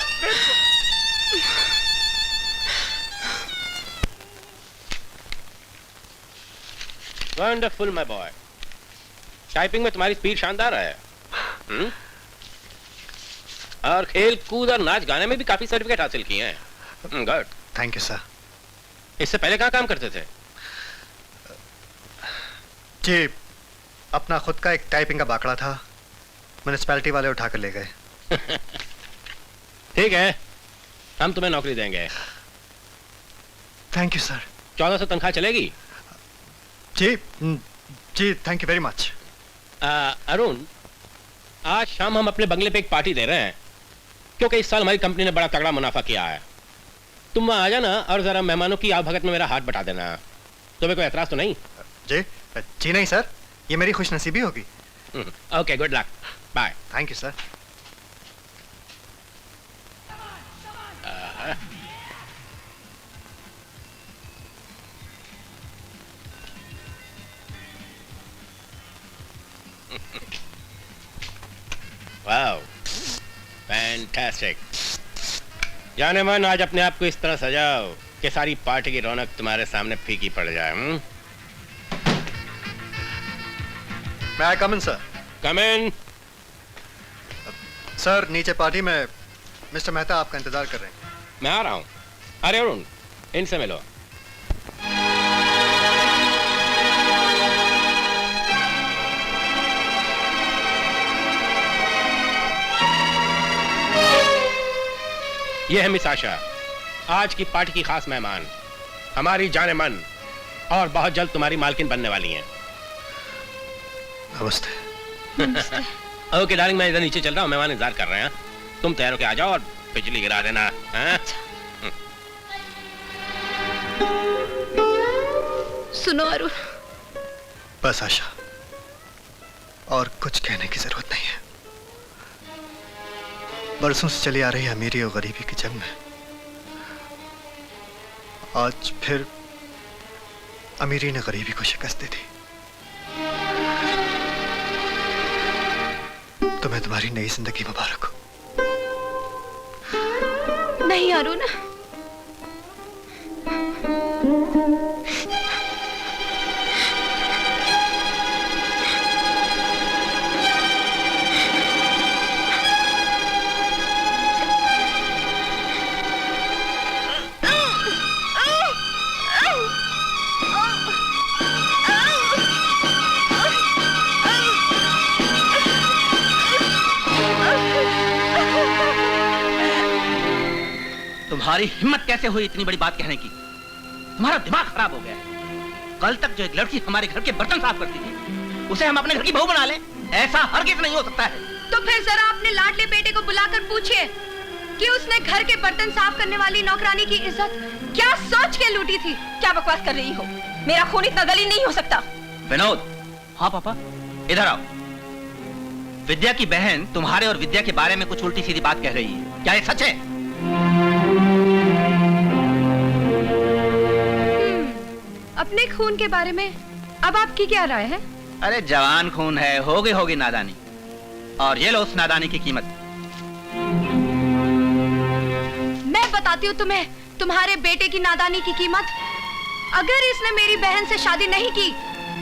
वंडरफुल माय बॉय, टाइपिंग में तुम्हारी स्पीड शानदार है। और खेल कूद और नाच गाने में भी काफी सर्टिफिकेट हासिल किए हैं। Good, thank you sir. इससे पहले कहाँ काम करते थे? जी, अपना खुद का एक टाइपिंग का बाकड़ा था, म्युनिसिपैलिटी वाले उठा कर ले गए। ठीक है, हम तुम्हें नौकरी देंगे। Thank you sir. 1400 तनख्वाह चलेगी? जी जी, thank you very much. Arun, आज शाम हम अपने बंगले पे एक पार्टी दे रहे हैं, क्योंकि इस साल हमारी कंपनी ने बड़ा तगड़ा मुनाफा किया है। तुम वहां आ जाना और जरा मेहमानों की आवभगत में मेरा हाथ बटा देना। तुम्हें कोई एतराज तो नहीं? जी जी नहीं सर, ये मेरी खुशनसीबी होगी। Okay, good luck, bye. Thank you sir. Wow, fantastic. जाने मन, आज अपने आप को इस तरह सजाओ कि सारी पार्टी की रौनक तुम्हारे सामने फीकी पड़ जाए। May I come in, sir? Come in. Sir, नीचे पार्टी में मिस्टर मेहता आपका इंतजार कर रहे हैं। मैं आ रहा हूँ। अरे अरुण, इनसे मिलो। ये है मिस आशा, आज की पार्टी की खास मेहमान, हमारी जाने मन, और बहुत जल्द तुम्हारी मालकिन बनने वाली हैं। नमस्ते। ओके डार्लिंग, मैं इधर नीचे चल रहा हूँ, मेहमान इंतजार कर रहे हैं। तुम तैयार होके आ जाओ और बिजली गिरा देना। सुनो अरुण, बस आशा, और कुछ कहने की जरूरत नहीं है। बरसों से चली आ रही अमीरी और गरीबी की जंग में आज फिर अमीरी ने गरीबी को शिकस्त दी थी। तुम्हें तुम्हारी नई जिंदगी मुबारक हो। नहीं अरुण, तुम्हारी हिम्मत कैसे हुई इतनी बड़ी बात कहने की? तुम्हारा दिमाग खराब हो गया है। कल तक जो एक लड़की हमारे घर के बर्तन साफ करती थी, उसे हम अपने घर की बहू बना लें? ऐसा हरगिज़ नहीं हो सकता है। तो फिर जरा अपने लाडले बेटे को बुलाकर पूछिए कि उसने घर के बर्तन साफ करने वाली नौकरानी की इज्जत क्या सोच के लूटी थी। क्या बकवास कर रही हो? मेरा खून इतना गलील नहीं हो सकता। विनोद। हाँ पापा, इधर आओ। विद्या की बहन तुम्हारे और विद्या के बारे में कुछ उल्टी सीधी बात कह रही है, क्या ये सच है? अपने खून के बारे में अब आपकी क्या राय है? अरे जवान खून है, होगी नादानी, और ये लो उस नादानी की कीमत। मैं बताती हूँ तुम्हें तुम्हारे बेटे की नादानी की कीमत। अगर इसने मेरी बहन से शादी नहीं की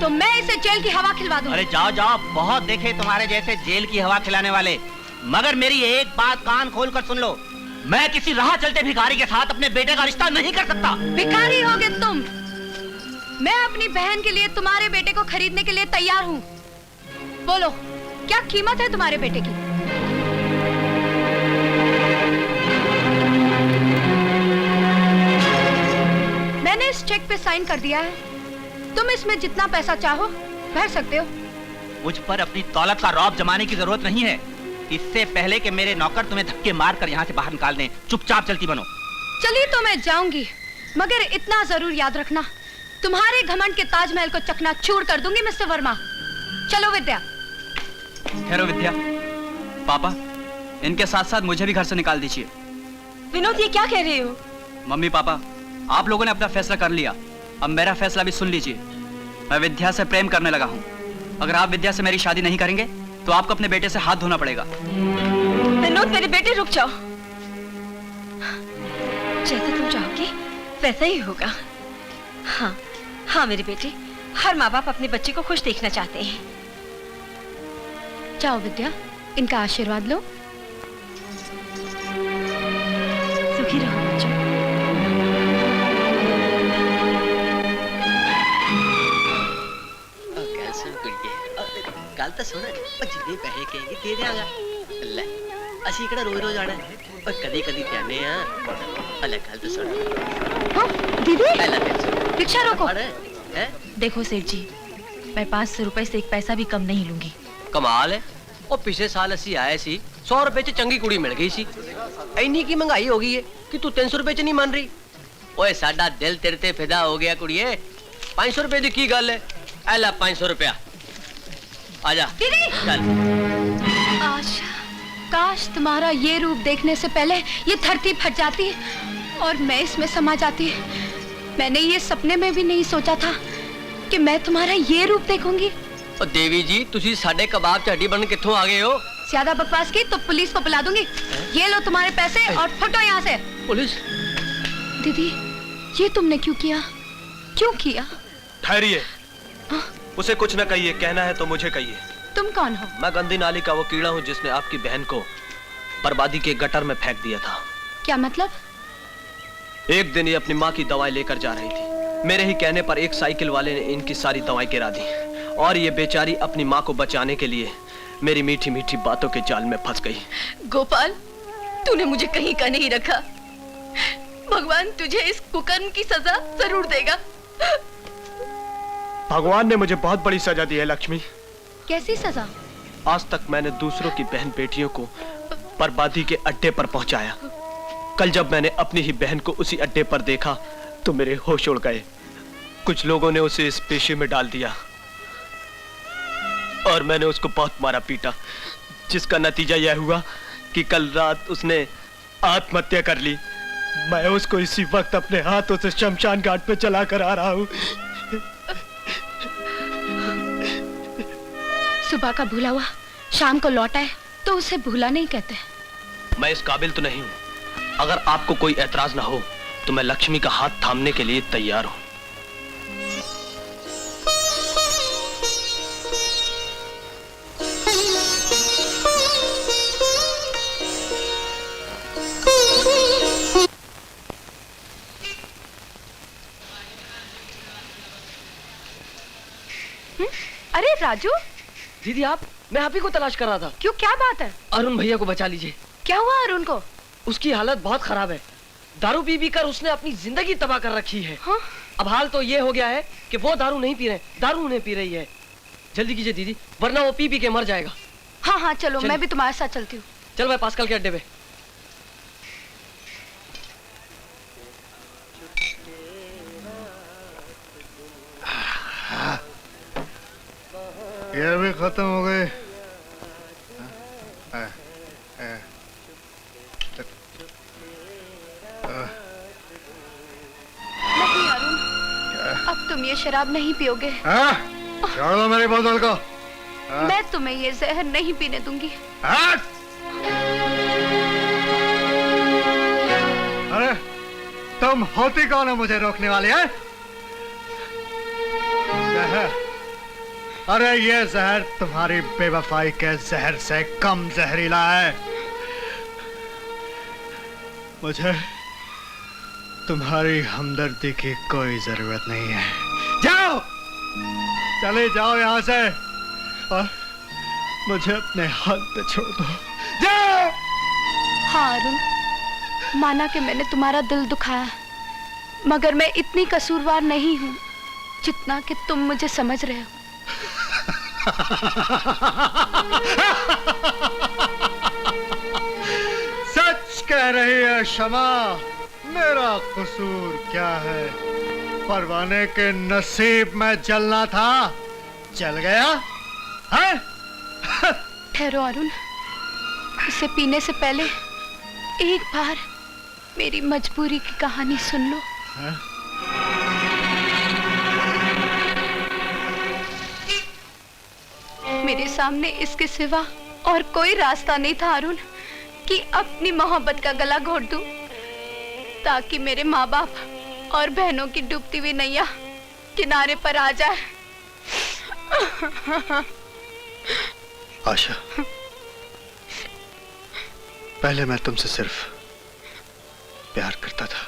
तो मैं इसे जेल की हवा खिलवा दूँ। अरे जाओ जाओ, बहुत देखे तुम्हारे जैसे जेल की हवा खिलाने वाले, मगर मेरी एक बात कान खोल कर सुन लो, मैं किसी राह चलते भिखारी के साथ अपने बेटे का रिश्ता नहीं कर सकता। भिखारी होगे तुम। मैं अपनी बहन के लिए तुम्हारे बेटे को खरीदने के लिए तैयार हूँ। बोलो, क्या कीमत है तुम्हारे बेटे की? मैंने इस चेक पे साइन कर दिया है। तुम इसमें जितना पैसा चाहो भर सकते हो। मुझ पर अपनी दौलत का रौब जमाने की जरूरत नहीं है। इससे पहले कि मेरे नौकर तुम्हें धक्के मार कर यहाँ से बाहर निकाल दें, चुपचाप चलती बनो। चलिए तो मैं जाऊंगी, मगर इतना जरूर याद रखना, तुम्हारे घमंड के ताजमहल को चकनाचूर कर दूंगी मिस्टर वर्मा। चलो विद्या। ठहरो विद्या। पापा, इनके साथ साथ मुझे भी घर से निकाल दीजिए। विनोद, ये क्या कह रहे हो? मम्मी पापा, आप लोगों ने अपना फैसला कर लिया, अब मेरा फैसला भी सुन लीजिए। मैं विद्या से प्रेम करने लगा हूँ। अगर आप विद्या से मेरी शादी नहीं करेंगे तो आपको अपने बेटे से हाथ धोना पड़ेगा। विनोद, मेरे बेटे रुक जाओ। जैसा तुम चाहोगे वैसा ही होगा। हाँ हाँ मेरे बेटे, हर माँ बाप अपने बच्चे को खुश देखना चाहते हैं। जाओ विद्या, इनका आशीर्वाद लो। सुखी रहो बच्चों। गल तो सुन, जिन्ने पैसे कहेंगे दे देंगा। ले, ਅਸੀਂ ਕਿਹੜਾ रोज आना है, पर कदी कदी ते आने आ। ले गल तो सुन। हाँ, दीदी, रिक्शा रोको। देखो सेठ जी, मैं 500 रुपए से एक पैसा भी कम नहीं लूंगी। कमाल है, वो पिछले साल ਅਸੀਂ आए सी 100 रुपए च चंगी कुड़ी मिल गई सी। इन्नी की महंगाई हो गई है कि तू 300 रुपए च नहीं मान रही। ओए साडा दिल तेरे ते फिदा हो गया कुड़िए। 500 रुपए दी की गल है? ए ला 500 रुपया, आजा चल। काश तुम्हारा ये रूप देखने से पहले ये धरती फट जाती और मैं इसमें समा जाती। मैंने ये सपने में भी नहीं सोचा था कि मैं तुम्हारा ये रूप देखूंगी। और देवी जी, तुसी साडे कबाब च हड्डी बन कित्थों आ गए हो? ज्यादा बकवास की तो पुलिस को बुला दूंगी। ये लो तुम्हारे पैसे और फटो यहाँ से। पुलिस? दीदी, ये तुमने क्यों किया? क्यों किया? ठहरिए, उसे कुछ न कहिए, कहना है तो मुझे कहिए। तुम कौन हो? मैं गंदी नाली का वो कीड़ा हूँ जिसने आपकी बहन को बर्बादी के गटर में फेंक दिया था। क्या मतलब? एक दिन ये अपनी माँ की दवाई लेकर जा रही थी। मेरे ही कहने पर एक साइकिल वाले ने इनकी सारी दवाई गिरा दी और ये बेचारी अपनी माँ को बचाने के लिए मेरी मीठी मीठी बातों के जाल में फंस गई। गोपाल, तूने मुझे कहीं का नहीं रखा। भगवान तुझे इस कुकर्म की सजा जरूर देगा। भगवान ने मुझे बहुत बड़ी सजा दी है लक्ष्मी। कैसी सजा? आज तक मैंने दूसरों की बहन बेटियों को बर्बादी के अड्डे पर पहुंचाया। कल जब मैंने अपनी ही बहन को उसी अड्डे पर देखा तो मेरे होश उड़ गए। कुछ लोगों ने उसे इस पेशे में डाल दिया और मैंने उसको बहुत मारा पीटा, जिसका नतीजा यह हुआ कि कल रात उसने आत्महत्या कर ली। मैं उसको इसी वक्त अपने हाथों से शमशान घाट पे चला कर आ रहा हूँ। सुबह का भूला हुआ शाम को लौटा है तो उसे भूला नहीं कहते। मैं इस काबिल तो नहीं हूँ। अगर आपको कोई एतराज ना हो तो मैं लक्ष्मी का हाथ थामने के लिए तैयार हूँ। अरे राजू। दीदी आप, मैं आप ही को तलाश कर रहा था। क्यों, क्या बात है? अरुण भैया को बचा लीजिए। क्या हुआ अरुण को? उसकी हालत बहुत खराब है। दारू पी कर उसने अपनी जिंदगी तबाह कर रखी है। हाँ? अब हाल तो ये हो गया है कि वो दारू नहीं पी रहे, दारू उन्हें पी रही है। जल्दी कीजिए दीदी, वरना वो पी के मर जाएगा। हाँ हाँ चलो, मैं भी तुम्हारे साथ चलती हूँ। चल मैं पास्कल के अड्डे पे। ये भी खत्म हो गए। नहीं अरुण, अब तुम ये शराब नहीं पियोगे। छोड़ दो मेरी बोतल को। मैं तुम्हें ये जहर नहीं पीने दूंगी। अरे तुम होती कौन हो मुझे रोकने वाले? हैं? जहर? अरे ये जहर तुम्हारी बेवफाई के जहर से कम जहरीला है। मुझे तुम्हारी हमदर्दी की कोई जरूरत नहीं है। जाओ, चले जाओ यहाँ से और मुझे अपने हाथ पे छोड़ दो। जाओ। हाँ अरुण, माना कि मैंने तुम्हारा दिल दुखाया, मगर मैं इतनी कसूरवार नहीं हूँ जितना कि तुम मुझे समझ रहे हो। सच कह रही है शमा, मेरा कसूर क्या है? परवाने के नसीब में जलना था, जल गया है? ठहरो अरुण, इसे पीने से पहले एक बार मेरी मजबूरी की कहानी सुन लो। मेरे सामने इसके सिवा और कोई रास्ता नहीं था अरुण कि अपनी मोहब्बत का गला घोट दूं, ताकि मेरे माँ बाप और बहनों की डूबती हुई नैया किनारे पर आ जाए। आशा, पहले मैं तुमसे सिर्फ प्यार करता था,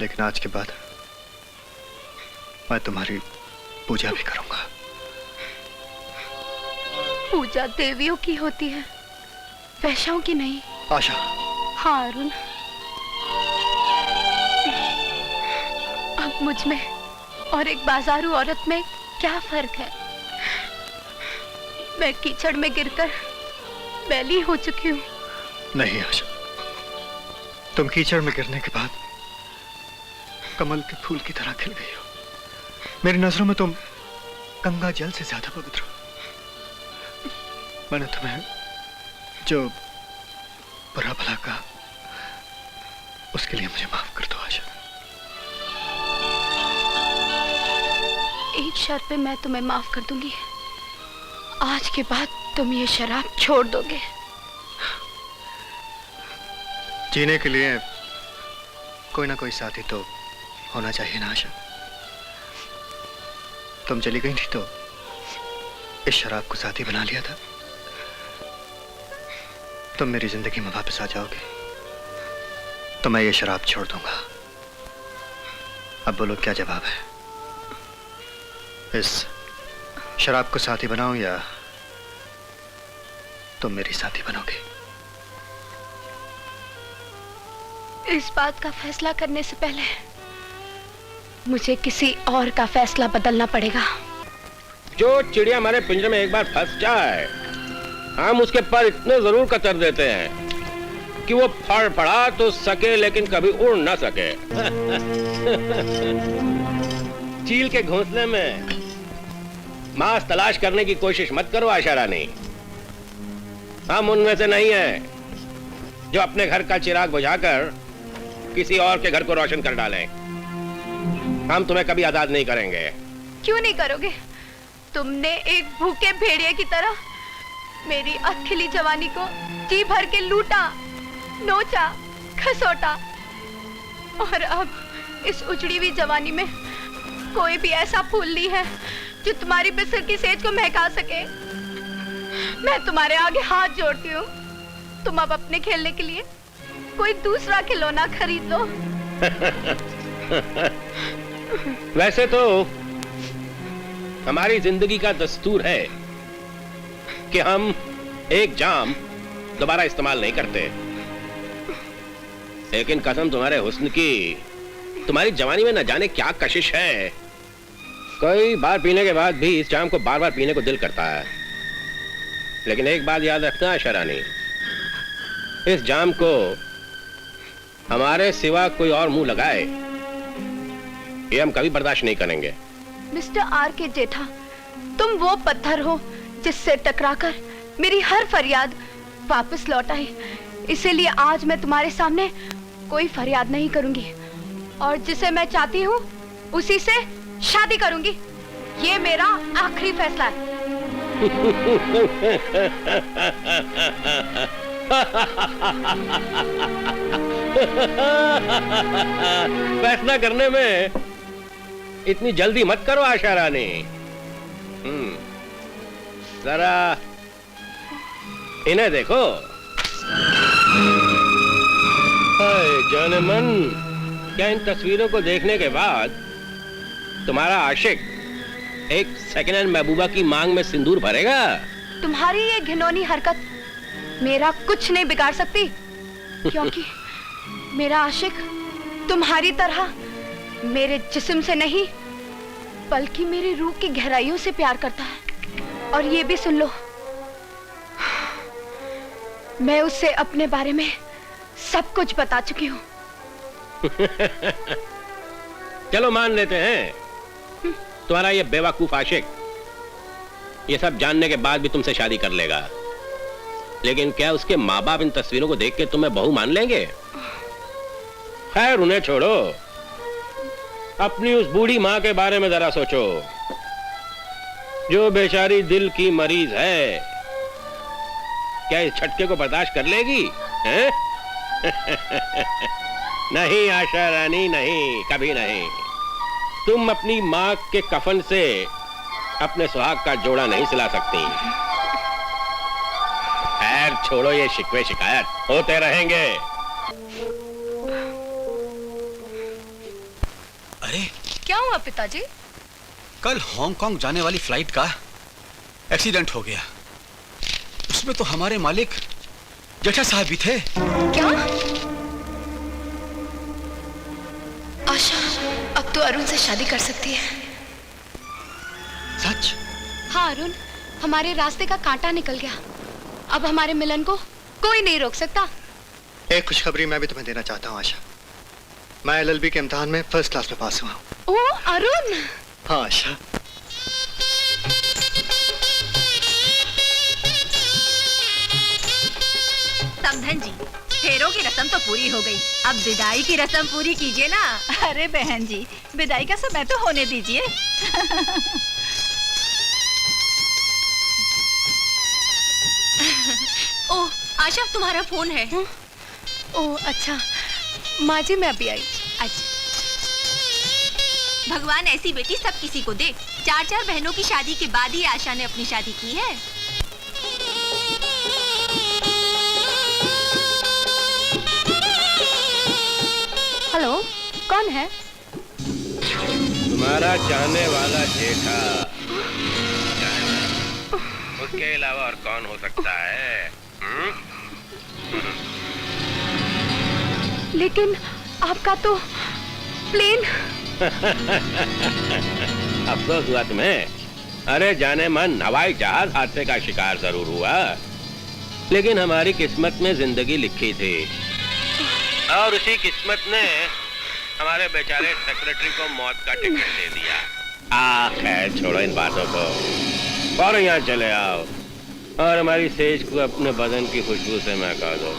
लेकिन आज के बाद मैं तुम्हारी पूजा भी करूंगा। पूजा देवियों की होती है, वैश्याओं की नहीं। आशा। हाँ अरुण, अब मुझ में और एक बाजारू औरत में क्या फर्क है? मैं कीचड़ में गिरकर बैली हो चुकी हूँ। नहीं आशा, तुम कीचड़ में गिरने के बाद कमल के फूल की तरह खिल गई हो। मेरी नजरों में तुम गंगा जल से ज्यादा पवित्र हो। मैंने तुम्हें जो बुरा भला कहा, उसके लिए मुझे माफ कर दो आशा। एक शर्त पे मैं तुम्हें माफ कर दूंगी। आज के बाद तुम ये शराब छोड़ दोगे। जीने के लिए कोई ना कोई साथी तो होना चाहिए ना आशा। तुम चली गई थी तो इस शराब को साथी बना लिया था। तुम मेरी जिंदगी में वापस आ जाओगे तो मैं ये शराब छोड़ दूंगा। अब बोलो क्या जवाब है? इस शराब को साथी बनाऊं या तुम मेरी साथी बनोगे? इस बात का फैसला करने से पहले मुझे किसी और का फैसला बदलना पड़ेगा। जो चिड़िया हमारे पिंजरे में एक बार फंस जाए, हम उसके पर इतने जरूर कतर देते हैं कि वो फड़फड़ा तो सके लेकिन कभी उड़ ना सके। चील के घोंसले में मांस तलाश करने की कोशिश मत करो आशा रानी। हम उनमें से नहीं हैं जो अपने घर का चिराग बुझाकर किसी और के घर को रोशन कर डालें। हम तुम्हें कभी आजाद नहीं करेंगे। क्यों नहीं करोगे? तुमने एक भूखे भेड़िए की तरह मेरी अखिली जवानी को जी भर के लूटा, नोचा, खसोटा, और अब इस उजड़ी हुई जवानी में कोई भी ऐसा फूल नहीं है जो तुम्हारी बिस्तर की सेज को महका सके। मैं तुम्हारे आगे हाथ जोड़ती हूँ, तुम अब अपने खेलने के लिए कोई दूसरा खिलौना खरीद लो। वैसे तो हमारी जिंदगी का दस्तूर है कि हम एक जाम दोबारा इस्तेमाल नहीं करते, लेकिन कसम तुम्हारे हुस्न की, तुम्हारी जवानी में न जाने क्या कशिश है। कई बार पीने के बाद भी इस जाम को बार बार पीने को दिल करता है। लेकिन एक बात याद रखना आशा रानी, इस जाम को हमारे सिवा कोई और मुंह लगाए ये हम कभी बर्दाश्त नहीं करेंगे। मिस्टर आर के जेठा, तुम वो पत्थर हो जिससे टकराकर मेरी हर फरियाद वापस लौट आई। इसीलिए आज मैं तुम्हारे सामने कोई फरियाद नहीं करूंगी और जिसे मैं चाहती हूँ उसी से शादी करूंगी। ये मेरा आखिरी फैसला है। फैसला करने में इतनी जल्दी मत करो आशा रानी। जरा इन्हें देखो। हाय जाने मन, क्या इन तस्वीरों को देखने के बाद तुम्हारा आशिक एक सेकेंड हैंड महबूबा की मांग में सिंदूर भरेगा? तुम्हारी ये घिनौनी हरकत मेरा कुछ नहीं बिगाड़ सकती, क्योंकि मेरा आशिक तुम्हारी तरह मेरे जिस्म से नहीं बल्कि मेरी रूह की गहराइयों से प्यार करता है। और ये भी सुन लो, मैं उससे अपने बारे में सब कुछ बता चुकी हूँ। चलो मान लेते हैं तुम्हारा ये बेवकूफ आशिक ये सब जानने के बाद भी तुमसे शादी कर लेगा, लेकिन क्या उसके माँ बाप इन तस्वीरों को देख के तुम्हें बहू मान लेंगे? खैर उन्हें छोड़ो, अपनी उस बूढ़ी माँ के बारे में जरा सोचो, जो बेचारी दिल की मरीज है। क्या इस झटके को बर्दाश्त कर लेगी? हैं? नहीं आशा रानी, नहीं, कभी नहीं। तुम अपनी माँ के कफन से अपने सुहाग का जोड़ा नहीं सिला सकती। खैर छोड़ो ये शिकवे शिकायत, होते रहेंगे। अरे क्या हुआ पिताजी? कल हांगकांग जाने वाली फ्लाइट का एक्सीडेंट हो गया। उसमें तो हमारे मालिक जेठा साहब भी थे। क्या? आशा अब तो अरुण से शादी कर सकती है। सच? हाँ अरुण, हमारे रास्ते का कांटा निकल गया। अब हमारे मिलन को कोई नहीं रोक सकता। एक खुशखबरी मैं भी तुम्हें देना चाहता हूँ आशा। मैं एलएलबी के इम्तिहान में फर्स्ट क्लास में पास हुआ हूँ। ओ अरुण। हाँ आशा। समधन जी, फेरों की रस्म तो पूरी हो गई, अब विदाई की रस्म पूरी कीजिए ना। अरे बहन जी, विदाई का समय तो होने दीजिए। ओह आशा, तुम्हारा फोन है। ओह अच्छा, माँ जी मैं अभी आई। अच्छा, भगवान ऐसी बेटी सब किसी को दे। 4 बहनों की शादी के बाद ही आशा ने अपनी शादी की है। हेलो, कौन है? तुम्हारा चाहने वाला जेठा। उसके अलावा और कौन हो सकता है? लेकिन आपका तो प्लेन। अफसोस हुआ तुम्हें? अरे जाने मन, हवाई जहाज हादसे का शिकार जरूर हुआ, लेकिन हमारी किस्मत में जिंदगी लिखी थी और उसी किस्मत ने हमारे बेचारे सेक्रेटरी को मौत का टिकट दे दिया। खैर छोड़ो इन बातों को, और यहाँ चले आओ और हमारी सेज को अपने बदन की खुशबू से महका दो।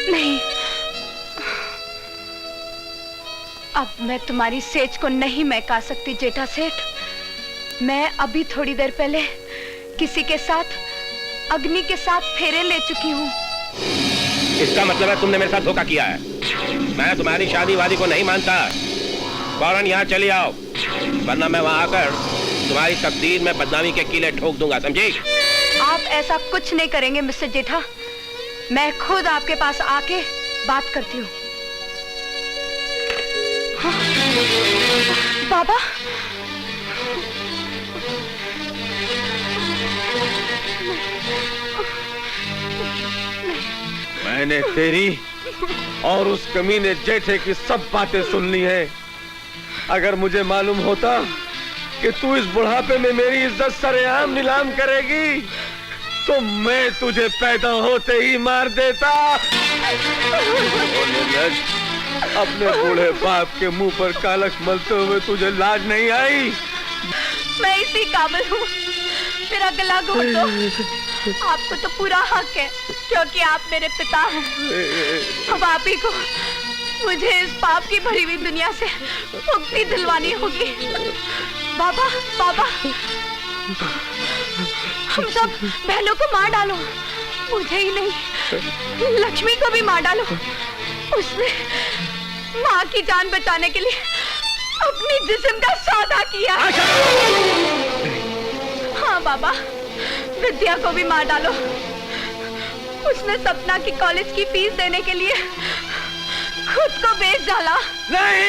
नहीं, अब मैं तुम्हारी सेज को नहीं महका सकती जेठा सेठ। मैं अभी थोड़ी देर पहले किसी के साथ, अग्नि के साथ फेरे ले चुकी हूँ। इसका मतलब है तुमने मेरे साथ धोखा किया है। मैं तुम्हारी शादी वादी को नहीं मानता। फौरन यहाँ चली आओ, वरना मैं वहाँ आकर तुम्हारी तकदीर में बदनामी के कीले ठोक दूंगा, समझी? आप ऐसा कुछ नहीं करेंगे मिस्टर जेठा। मैं खुद आपके पास आके बात करती हूँ। हाँ, बाबा। मैंने तेरी और उस कमीने जेठे की सब बातें सुन ली हैं। अगर मुझे मालूम होता कि तू इस बुढ़ापे में मेरी इज्जत सरेआम नीलाम करेगी, तो मैं तुझे पैदा होते ही मार देता। अपने बूढ़े बाप के मुंह पर कालख मलते हुए तुझे लाज नहीं आई? मैं इसी काबिल हूँ, मेरा गला घोट दो। आपको तो पूरा हक है, क्योंकि आप मेरे पिता हैं। अब आप ही को मुझे इस पाप की भरी हुई दुनिया से मुक्ति दिलवानी होगी। बाबा, बाबा, हम सब बहनों को मार डालो, मुझे ही नहीं, लक्ष्मी को भी मार डालो। उसने माँ की जान बचाने के लिए अपनी जिस्म का सौदा किया। हाँ बाबा, विद्या को भी मार डालो। उसने सपना की कॉलेज की फीस देने के लिए खुद को बेच डाला। नहीं,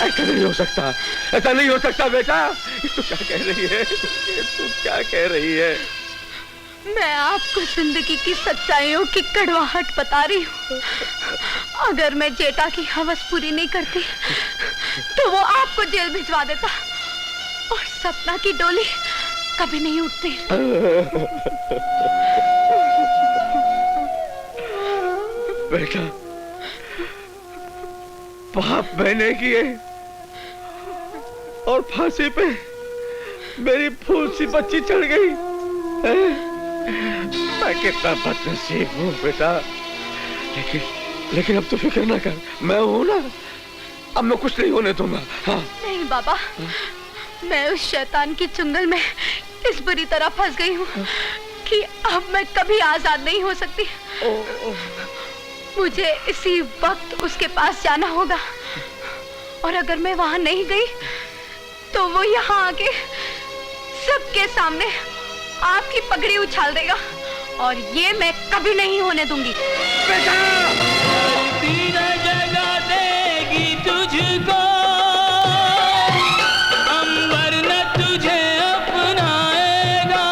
ऐसा नहीं हो सकता, ऐसा नहीं हो सकता बेटा। तू क्या कह रही है? तू क्या कह रही है? मैं आपको जिंदगी की सच्चाइयों की कड़वाहट बता रही हूँ। अगर मैं जेठा की हवस पूरी नहीं करती, तो वो आपको जेल भिजवा देता और सपना की डोली कभी नहीं उठती। बेटा, पाप मैंने किए, और फांसी पे मेरी फूल सी बच्ची चढ़ गई। मैं कितना बदनसीब हूँ बेटा, लेकिन अब तो फिक्र ना कर, मैं हूं ना, अब मैं कुछ नहीं होने दूंगा। हाँ। नहीं बाबा, मैं उस शैतान की चुंगल में इस बुरी तरह फंस गई हूँ कि अब मैं कभी आजाद नहीं हो सकती। मुझे इसी वक्त उसके पास जाना होगा, और अगर मैं वहां नहीं गई तो वो यहाँ आके सबके सामने आपकी पगड़ी उछाल देगा, और ये मैं कभी नहीं होने दूंगी। जगा देगी तुझको, अंबर न तुझे अपनाएगा,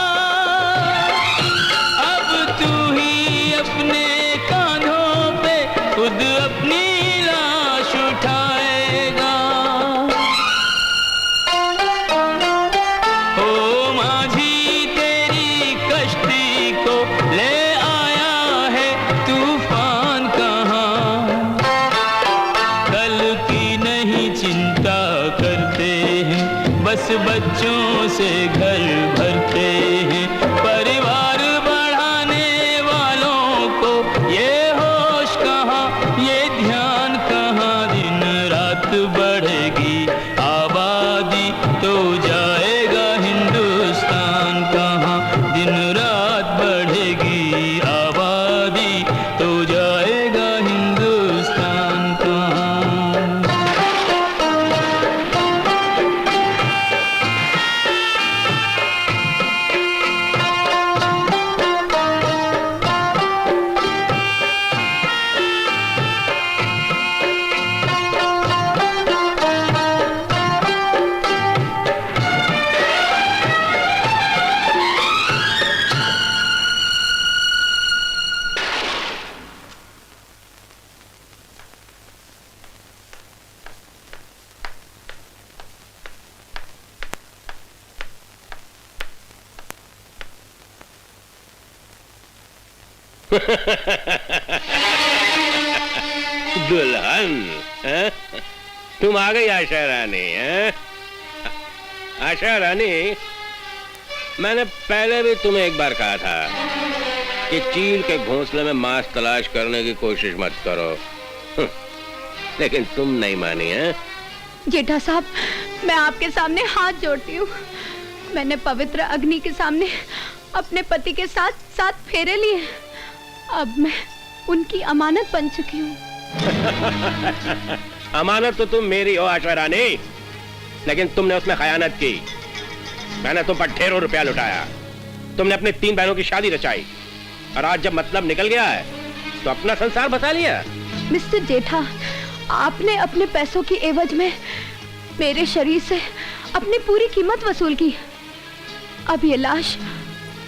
अब तू ही अपने कांधों पे खुद अपनी लाश उठाएगा। ओ माझी तेरी कश्ती को ले आया है तूफान कहाँ, कल की नहीं चिंता करते हैं, बस बच्चों से घर भरते हैं, परिवार बढ़ाने वालों को ये होश कहाँ, ये ध्यान कहाँ, दिन रात बढ़ेगी आबादी तो जाएगा हिंदुस्तान कहाँ, दिन रात बढ़ेगी आबादी तो जाएगा हिंदुस्तान कहाँ। दुल्हन, हैं? तुम आ गई आशा रानी। हैं? आशा रानी, मैंने पहले भी तुम्हें एक बार कहा था कि चील के घोंसले में मांस तलाश करने की कोशिश मत करो, लेकिन तुम नहीं मानी। हैं? जेठा साहब, मैं आपके सामने हाथ जोड़ती हूँ। मैंने पवित्र अग्नि के सामने अपने पति के साथ 7 फेरे लिए, अब मैं उनकी अमानत बन चुकी हूँ। अमानत तो तुम मेरी हो आशा रानी, लेकिन तुमने उसमें खयानत की। मैंने तुम पर ढेरों रुपया लुटाया, तुमने अपनी 3 बहनों की शादी रचाई, और आज जब मतलब निकल गया है तो अपना संसार बसा लिया। मिस्टर जेठा, आपने अपने पैसों की एवज में मेरे शरीर से अपनी पूरी कीमत वसूल की। अब ये लाश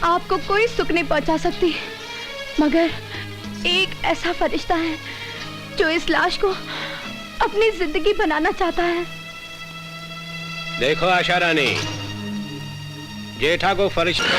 आपको कोई सुख नहीं पहुंचा सकती, मगर एक ऐसा फरिश्ता है जो इस लाश को अपनी जिंदगी बनाना चाहता है। देखो आशा रानी, जेठा को फरिश्ता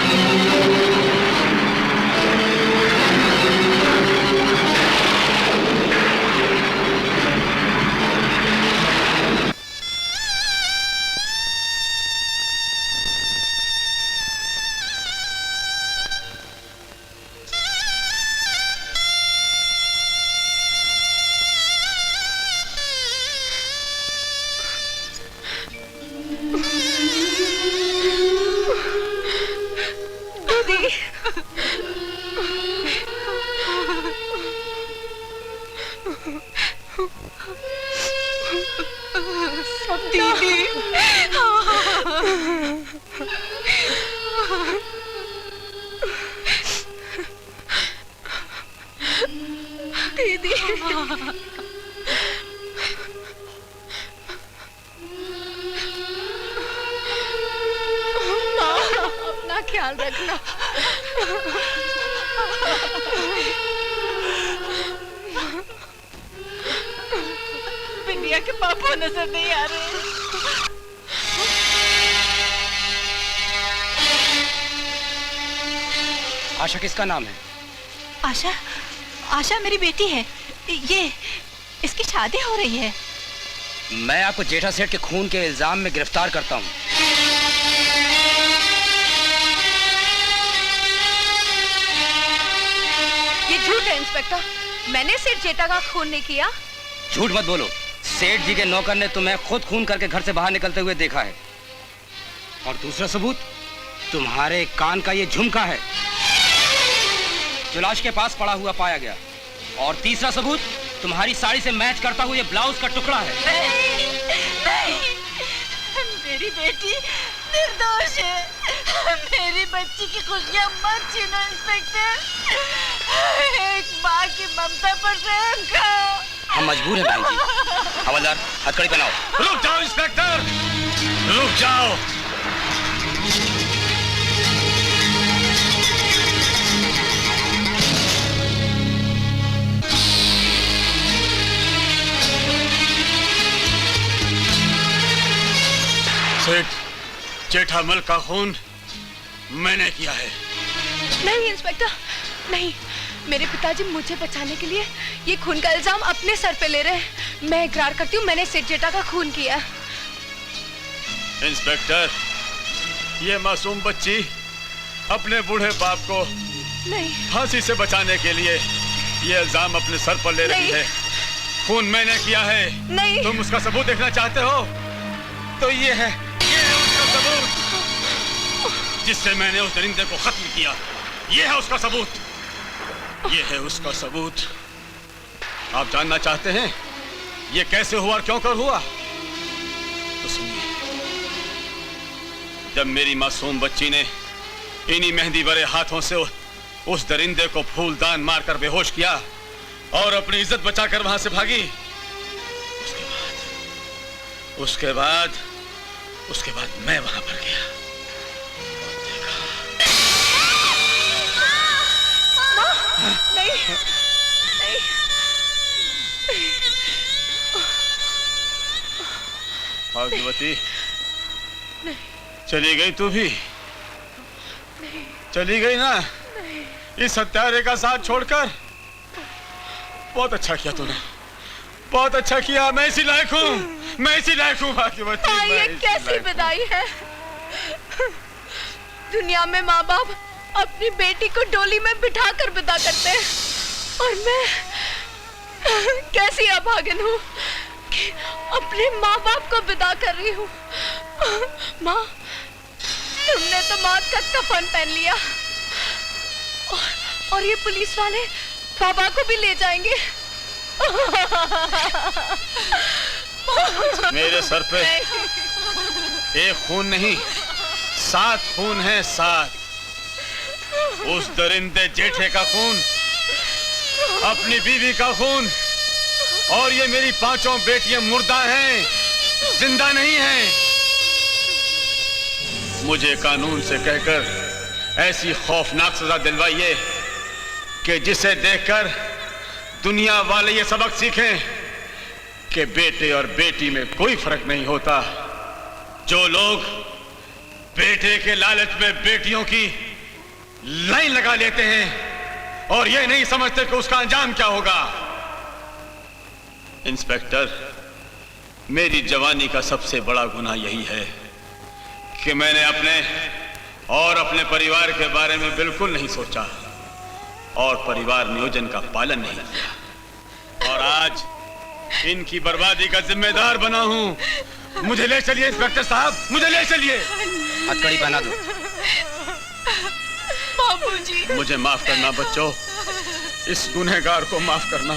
दीदी, अपना ख्याल रखना। बिंदिया के पापा नजर नहीं आ रहे। आशा किसका नाम है? आशा, आशा मेरी बेटी है। ये इसकी शादी हो रही है। मैं आपको जेठा सेठ के खून के इल्जाम में गिरफ्तार करता हूँ। ये झूठ है इंस्पेक्टर, मैंने सेठ जेठा का खून नहीं किया। झूठ मत बोलो, सेठ जी के नौकर ने तुम्हें खुद खून करके घर से बाहर निकलते हुए देखा है। और दूसरा सबूत तुम्हारे कान का ये झुमका है जो लाश के पास पड़ा हुआ पाया गया। और तीसरा सबूत तुम्हारी साड़ी से मैच करता हुआ ये ब्लाउज का टुकड़ा है। नहीं, नहीं, मेरी बेटी निर्दोष है। मेरी बच्ची की खुशियां मत छीनो इंस्पेक्टर। एक माँ की ममता पर रहम खाओ। हम मजबूर हैं भाई जी। हवलदार हथकड़ी पहनाओ। रुक जाओ इंस्पेक्टर, रुक जाओ। सेठ जेठामल का खून मैंने किया है। नहीं इंस्पेक्टर, नहीं, मेरे पिताजी मुझे बचाने के लिए ये खून का इल्जाम अपने सर पे ले रहे हैं। मैं इकरार करती हूँ, मैंने सेठ जेठा का खून किया। इंस्पेक्टर, ये मासूम बच्ची अपने बूढ़े बाप को नहीं, फांसी से बचाने के लिए ये इल्जाम अपने सर पर ले रही है। खून मैंने किया है। नहीं। तुम उसका सबूत देखना चाहते हो तो ये है उसका सबूत, जिससे मैंने उस दरिंदे को खत्म किया। ये है उसका सबूत, ये है उसका सबूत। आप जानना चाहते हैं ये कैसे हुआ और क्यों कर हुआ? तो सुनिए। जब मेरी मासूम बच्ची ने इन्हीं मेहंदी भरे हाथों से उस दरिंदे को फूलदान मारकर बेहोश किया और अपनी इज्जत बचाकर वहां से भागी, उसके बाद मैं वहां पर गया और देखा। नहीं, नहीं। भाग्यवती, चली गई तू भी? चली गई ना इस हत्यारे का साथ छोड़कर? बहुत अच्छा किया तूने, बहुत अच्छा किया। मैं इसी लायक हूँ, मैं इसी लायक हूँ भाग्यवती। हाँ, ये कैसी विदाई है। दुनिया में माँ बाप अपनी बेटी को डोली में बिठा कर विदा करते हैं और मैं कैसी अभागन हूँ कि अपने माँ बाप को विदा कर रही हूँ। माँ, तुमने तो मौत का कफन पहन लिया और ये पुलिस वाले बाबा को भी ले जाएंगे। मेरे सर पे एक खून नहीं, 7 खून है, 7। उस दरिंदे जेठे का खून, अपनी बीवी का खून, और ये मेरी 5 बेटियां मुर्दा हैं, जिंदा नहीं हैं। मुझे कानून से कहकर ऐसी खौफनाक सजा दिलवाइए कि जिसे देखकर दुनिया वाले ये सबक सीखें कि बेटे और बेटी में कोई फर्क नहीं होता। जो लोग बेटे के लालच में बेटियों की लाइन लगा लेते हैं और ये नहीं समझते कि उसका अंजाम क्या होगा। इंस्पेक्टर, मेरी जवानी का सबसे बड़ा गुनाह यही है कि मैंने अपने और अपने परिवार के बारे में बिल्कुल नहीं सोचा और परिवार नियोजन का पालन नहीं किया, और आज इनकी बर्बादी का जिम्मेदार बना हूं। मुझे ले चलिए इंस्पेक्टर साहब, मुझे ले चलिए। हथकड़ी पहना दो। बाबूजी, मुझे माफ करना बच्चों, इस गुनहगार को माफ करना।